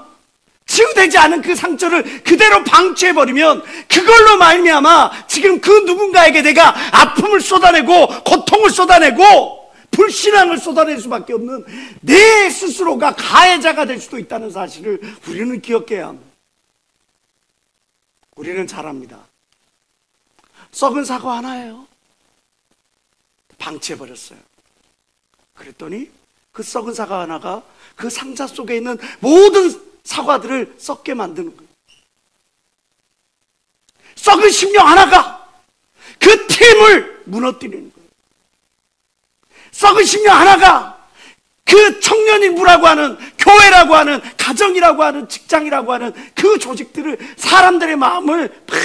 치유되지 않은 그 상처를 그대로 방치해버리면 그걸로 말미암아 지금 그 누군가에게 내가 아픔을 쏟아내고 고통을 쏟아내고 불신앙을 쏟아낼 수밖에 없는 내 스스로가 가해자가 될 수도 있다는 사실을 우리는 기억해야 합니다. 우리는 잘 압니다. 썩은 사과 하나예요. 방치해버렸어요. 그랬더니 그 썩은 사과 하나가 그 상자 속에 있는 모든 사과들을 썩게 만드는 거예요. 썩은 심령 하나가 그 팀을 무너뜨리는 거예요. 썩은 심령 하나가 그 청년일부라고 하는, 교회라고 하는, 가정이라고 하는, 직장이라고 하는 그 조직들을, 사람들의 마음을 막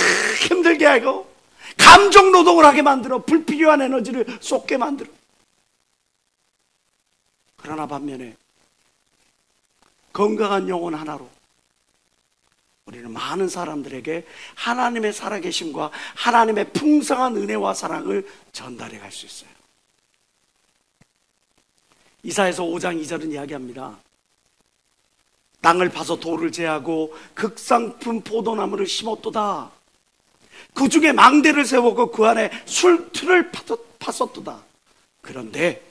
힘들게 하고 감정 노동을 하게 만들어 불필요한 에너지를 쏟게 만들어. 그러나 반면에 건강한 영혼 하나로 우리는 많은 사람들에게 하나님의 살아계심과 하나님의 풍성한 은혜와 사랑을 전달해 갈 수 있어요. 이사야서 5장 2절은 이야기합니다. 땅을 파서 돌을 제하고 극상품 포도나무를 심었도다. 그 중에 망대를 세우고 그 안에 술틀을 팠었도다. 그런데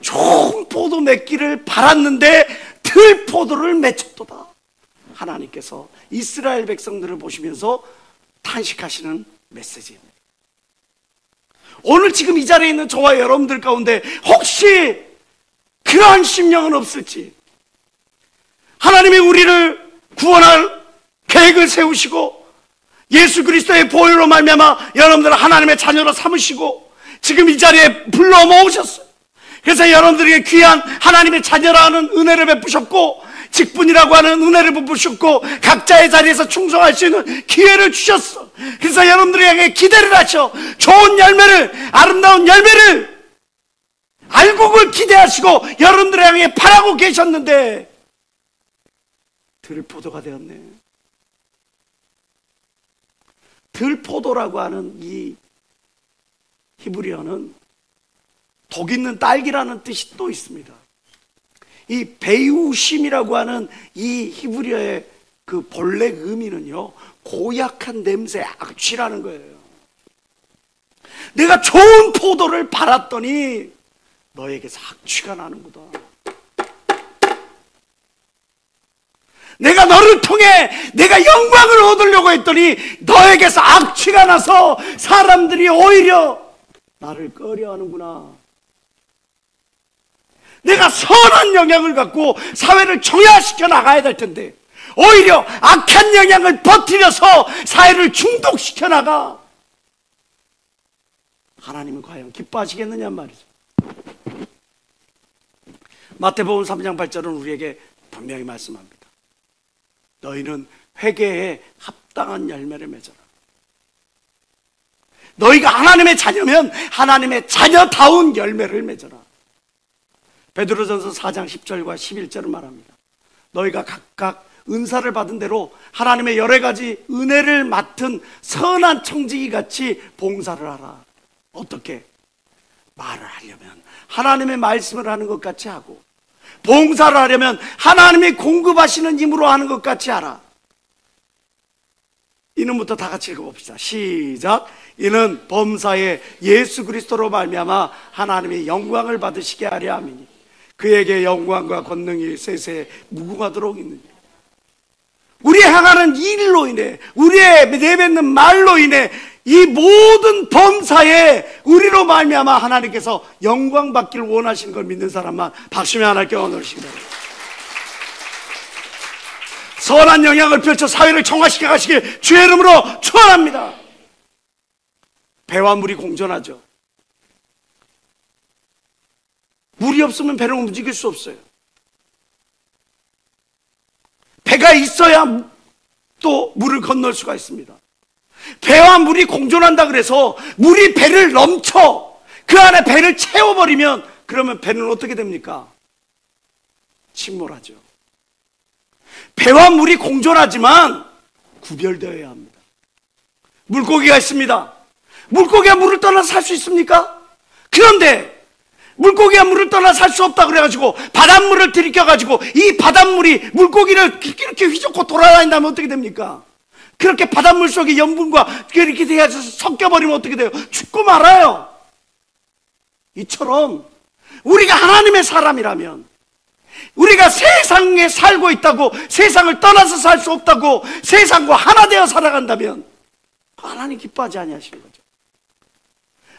좋은 포도 맺기를 바랐는데 들포도를 맺혔도다. 하나님께서 이스라엘 백성들을 보시면서 탄식하시는 메시지입니다. 오늘 지금 이 자리에 있는 저와 여러분들 가운데 혹시 그러한 심령은 없을지, 하나님이 우리를 구원할 계획을 세우시고 예수 그리스도의 보혈로 말미암아 여러분들을 하나님의 자녀로 삼으시고 지금 이 자리에 불러 모으셨어요. 그래서 여러분들에게 귀한 하나님의 자녀라는 은혜를 베푸셨고, 직분이라고 하는 은혜를 베푸셨고, 각자의 자리에서 충성할 수 있는 기회를 주셨어. 그래서 여러분들에게 기대를 하셔. 좋은 열매를, 아름다운 열매를 알곡을 기대하시고 여러분들을 향해 바라고 계셨는데 들포도가 되었네. 들포도라고 하는 이 히브리어는 독 있는 딸기라는 뜻이 또 있습니다. 이 베이우심이라고 하는 이 히브리어의 그 본래 의미는요, 고약한 냄새, 악취라는 거예요. 내가 좋은 포도를 팔았더니 너에게서 악취가 나는구나. 내가 너를 통해 내가 영광을 얻으려고 했더니 너에게서 악취가 나서 사람들이 오히려 나를 꺼려하는구나. 내가 선한 영향을 갖고 사회를 정화시켜 나가야 될 텐데 오히려 악한 영향을 퍼뜨려서 사회를 중독시켜 나가. 하나님은 과연 기뻐하시겠느냐 말이죠. 마태복음 3장 8절은 우리에게 분명히 말씀합니다. 너희는 회개에 합당한 열매를 맺어라. 너희가 하나님의 자녀면 하나님의 자녀다운 열매를 맺어라. 베드로전서 4장 10절과 11절을 말합니다. 너희가 각각 은사를 받은 대로 하나님의 여러 가지 은혜를 맡은 선한 청지기 같이 봉사를 하라. 어떻게? 말을 하려면 하나님의 말씀을 하는 것 같이 하고, 봉사를 하려면 하나님이 공급하시는 힘으로 하는 것 같이 하라. 이는부터 다 같이 읽어봅시다. 시작. 이는 범사에 예수 그리스도로 말미암아 하나님의 영광을 받으시게 하려 함이니 그에게 영광과 권능이 세세에 무궁하도록 있느니. 우리 향하는 일로 인해, 우리의 내뱉는 말로 인해 이 모든 범사에 우리로 말미암아 하나님께서 영광 받기를 원하시는 걸 믿는 사람만 박수며 하나님께 원하시기 바랍니다. 선한 영향을 펼쳐 사회를 정화시켜 가시길 주의 이름으로 축원합니다. 배와 물이 공존하죠. 물이 없으면 배를 움직일 수 없어요. 배가 있어야 또 물을 건널 수가 있습니다. 배와 물이 공존한다 그래서 물이 배를 넘쳐 그 안에 배를 채워버리면 그러면 배는 어떻게 됩니까? 침몰하죠. 배와 물이 공존하지만 구별되어야 합니다. 물고기가 있습니다. 물고기가 물을 떠나 살 수 있습니까? 그런데 물고기가 물을 떠나 살 수 없다 그래가지고 바닷물을 들이켜가지고 이 바닷물이 물고기를 이렇게 휘젓고 돌아다닌다면 어떻게 됩니까? 그렇게 바닷물 속의 염분과 이렇게 돼서 섞여버리면 어떻게 돼요? 죽고 말아요. 이처럼 우리가 하나님의 사람이라면, 우리가 세상에 살고 있다고, 세상을 떠나서 살 수 없다고, 세상과 하나 되어 살아간다면 하나님 기뻐하지 아니하시는 거죠.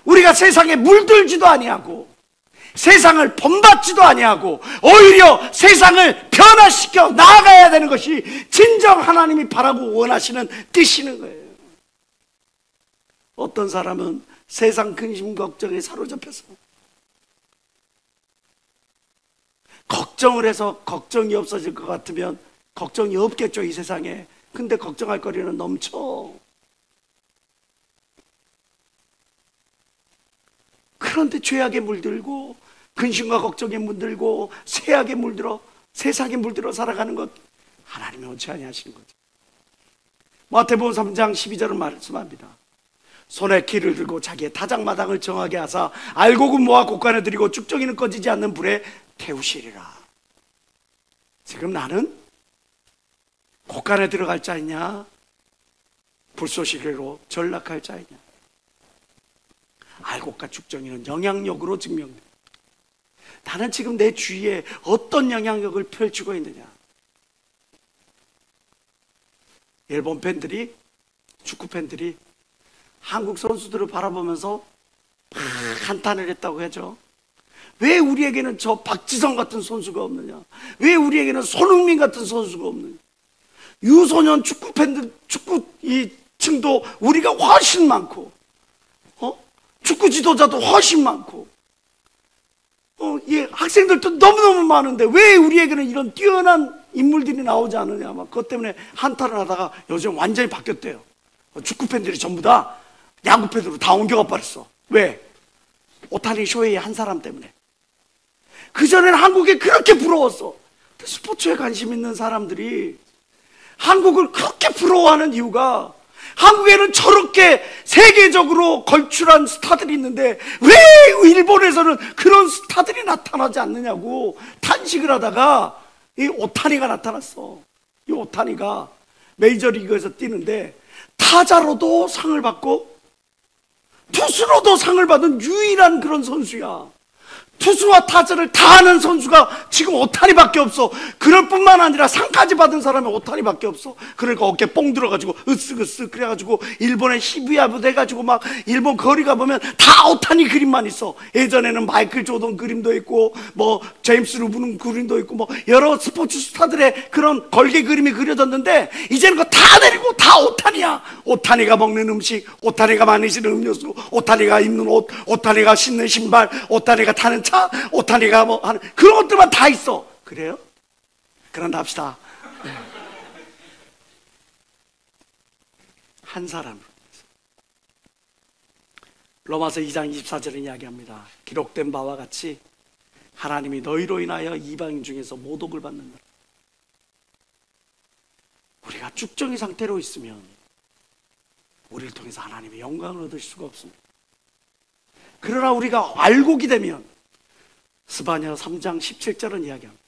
우리가 세상에 물들지도 아니하고 세상을 본받지도 아니하고 오히려 세상을 변화시켜 나아가야 되는 것이 진정 하나님이 바라고 원하시는 뜻이는 거예요. 어떤 사람은 세상 근심 걱정에 사로잡혀서 걱정을 해서 걱정이 없어질 것 같으면 걱정이 없겠죠, 이 세상에. 근데 걱정할 거리는 넘쳐. 그런데 죄악에 물들고 근심과 걱정에 물들고 세악에 물들어 세상에 물들어 살아가는 것, 하나님이 원치 아니하시는 거죠. 마태복음 3장 12절은 말씀합니다. 손에 키를 들고 자기의 타작마당을 정하게 하사 알곡은 모아 곡간에 들이고 쭉정이는 꺼지지 않는 불에 태우시리라. 지금 나는 곡간에 들어갈 자이냐, 불쏘시개로 전락할 자이냐. 알곡과 쭉정이는 영향력으로 증명됩니다. 나는 지금 내 주위에 어떤 영향력을 펼치고 있느냐. 일본 팬들이, 축구 팬들이 한국 선수들을 바라보면서 한탄을 했다고 하죠. 왜 우리에게는 저 박지성 같은 선수가 없느냐? 왜 우리에게는 손흥민 같은 선수가 없느냐? 유소년 축구 팬들, 축구 이 층도 우리가 훨씬 많고, 축구 지도자도 훨씬 많고, 예, 학생들도 너무너무 많은데 왜 우리에게는 이런 뛰어난 인물들이 나오지 않느냐. 막 그것 때문에 한탄을 하다가 요즘 완전히 바뀌었대요. 축구 팬들이 전부 다 야구 팬으로 다 옮겨가 버렸어. 왜? 오타니 쇼헤이 한 사람 때문에. 그전에는 한국에 그렇게 부러웠어. 스포츠에 관심 있는 사람들이 한국을 그렇게 부러워하는 이유가, 한국에는 저렇게 세계적으로 걸출한 스타들이 있는데 왜 일본에서는 그런 스타들이 나타나지 않느냐고 탄식을 하다가 이 오타니가 나타났어. 이 오타니가 메이저리그에서 뛰는데 타자로도 상을 받고 투수로도 상을 받은 유일한 그런 선수야. 투수와 타자를 다 하는 선수가 지금 오타니밖에 없어. 그럴 뿐만 아니라 상까지 받은 사람이 오타니밖에 없어. 그러니까 어깨 뽕 들어가지고 으쓱으쓱 그래가지고 일본에 히부야부 돼가지고 막 일본 거리 가보면 다 오타니 그림만 있어. 예전에는 마이클 조던 그림도 있고 뭐 제임스 루브는 그림도 있고 뭐 여러 스포츠 스타들의 그런 걸개 그림이 그려졌는데 이제는 그거 다 내리고 다 오타니야. 오타니가 먹는 음식, 오타니가 마시는 음료수, 오타니가 입는 옷, 오타니가 신는 신발, 오타니가 타는 차, 오타니가 뭐 하는 그런 것들만 다 있어. 그래요? 그런다 합시다. 한 사람으로. 로마서 2장 24절은 이야기합니다. 기록된 바와 같이 하나님이 너희로 인하여 이방인 중에서 모독을 받는다. 우리가 쭉정이 상태로 있으면 우리를 통해서 하나님의 영광을 얻을 수가 없습니다. 그러나 우리가 알곡이 되면 스바냐 3장 17절은 이야기합니다.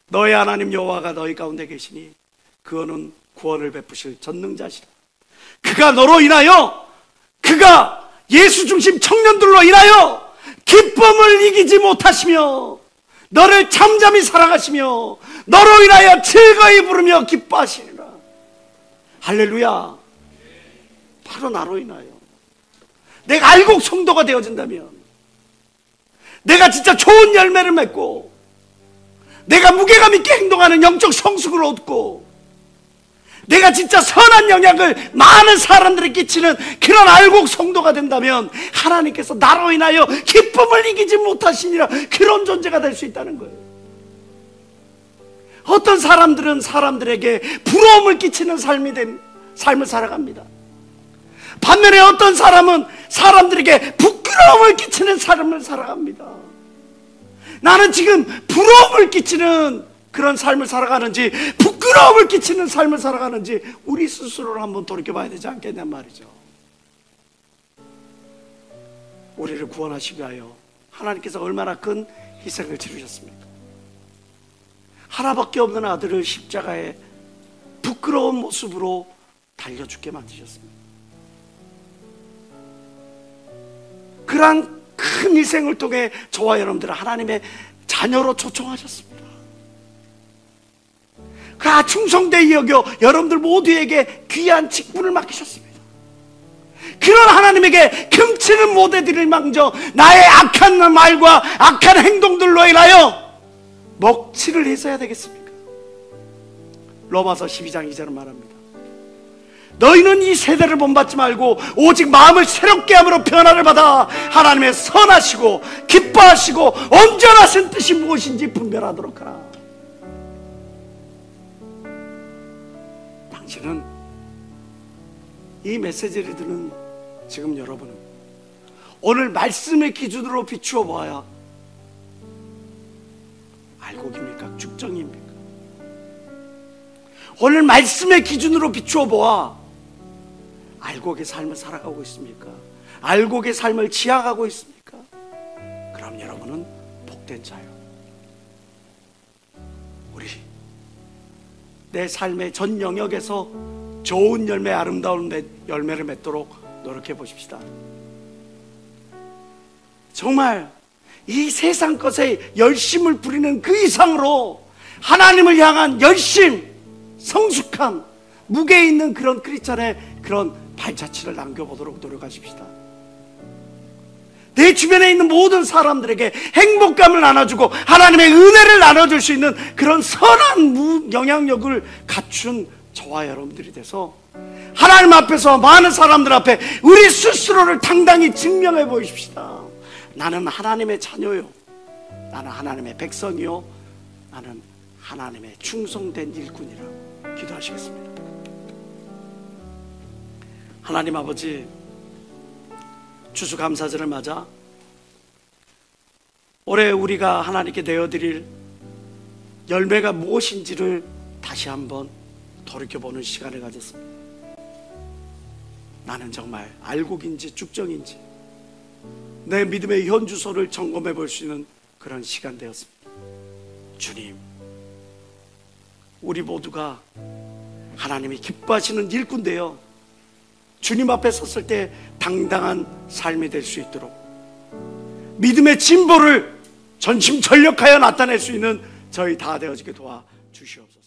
너의 하나님 여호와가 너희 가운데 계시니 그거는 구원을 베푸실 전능자시라. 그가 너로 인하여, 그가 예수 중심 청년들로 인하여 기쁨을 이기지 못하시며 너를 잠잠히 사랑하시며 너로 인하여 즐거이 부르며 기뻐하시리라. 할렐루야. 바로 나로 인하여 내가 알곡 성도가 되어진다면, 내가 진짜 좋은 열매를 맺고 내가 무게감 있게 행동하는 영적 성숙을 얻고 내가 진짜 선한 영향을 많은 사람들에게 끼치는 그런 알곡 성도가 된다면 하나님께서 나로 인하여 기쁨을 이기지 못하시니라, 그런 존재가 될 수 있다는 거예요. 어떤 사람들은 사람들에게 부러움을 끼치는 삶을 살아갑니다. 반면에 어떤 사람은 사람들에게 부끄러움을 끼치는 삶을 살아갑니다. 나는 지금 부러움을 끼치는 그런 삶을 살아가는지 부끄러움을 끼치는 삶을 살아가는지 우리 스스로를 한번 돌이켜봐야 되지 않겠냔 말이죠. 우리를 구원하시기 위하여 하나님께서 얼마나 큰 희생을 치르셨습니까? 하나밖에 없는 아들을 십자가에 부끄러운 모습으로 달려 죽게 만드셨습니다. 그러한 큰 희생을 통해 저와 여러분들을 하나님의 자녀로 초청하셨습니다. 그 충성되이 여겨 여러분들 모두에게 귀한 직분을 맡기셨습니다. 그런 하나님에게 금치는 못 해드릴 망정 나의 악한 말과 악한 행동들로 인하여 먹칠을 했어야 되겠습니까? 로마서 12장 2절은 말합니다. 너희는 이 세대를 본받지 말고 오직 마음을 새롭게 함으로 변화를 받아 하나님의 선하시고 기뻐하시고 온전하신 뜻이 무엇인지 분별하도록 하라. 당신은 이 메시지를 듣는 지금 여러분은 오늘 말씀의 기준으로 비추어 보아야 알곡입니까? 죽정입니까? 오늘 말씀의 기준으로 비추어 보아 알곡의 삶을 살아가고 있습니까? 알곡의 삶을 지향하고 있습니까? 그럼 여러분은 복된 자요. 우리 내 삶의 전 영역에서 좋은 열매, 아름다운 열매를 맺도록 노력해 보십시다. 정말 이 세상 것에 열심을 부리는 그 이상으로 하나님을 향한 열심, 성숙함, 무게 있는 그런 크리스찬의 그런 발자취를 남겨보도록 노력하십시다. 내 주변에 있는 모든 사람들에게 행복감을 나눠주고 하나님의 은혜를 나눠줄 수 있는 그런 선한 영향력을 갖춘 저와 여러분들이 돼서 하나님 앞에서 많은 사람들 앞에 우리 스스로를 당당히 증명해 보십시다. 나는 하나님의 자녀요, 나는 하나님의 백성이요, 나는 하나님의 충성된 일꾼이라고 기도하시겠습니다. 하나님 아버지, 추수감사절을 맞아 올해 우리가 하나님께 내어드릴 열매가 무엇인지를 다시 한번 돌이켜보는 시간을 가졌습니다. 나는 정말 알곡인지 죽정인지 내 믿음의 현주소를 점검해 볼 수 있는 그런 시간 되었습니다. 주님, 우리 모두가 하나님이 기뻐하시는 일꾼 되어 주님 앞에 섰을 때 당당한 삶이 될 수 있도록 믿음의 진보를 전심전력하여 나타낼 수 있는 저희 다 되어지게 도와주시옵소서.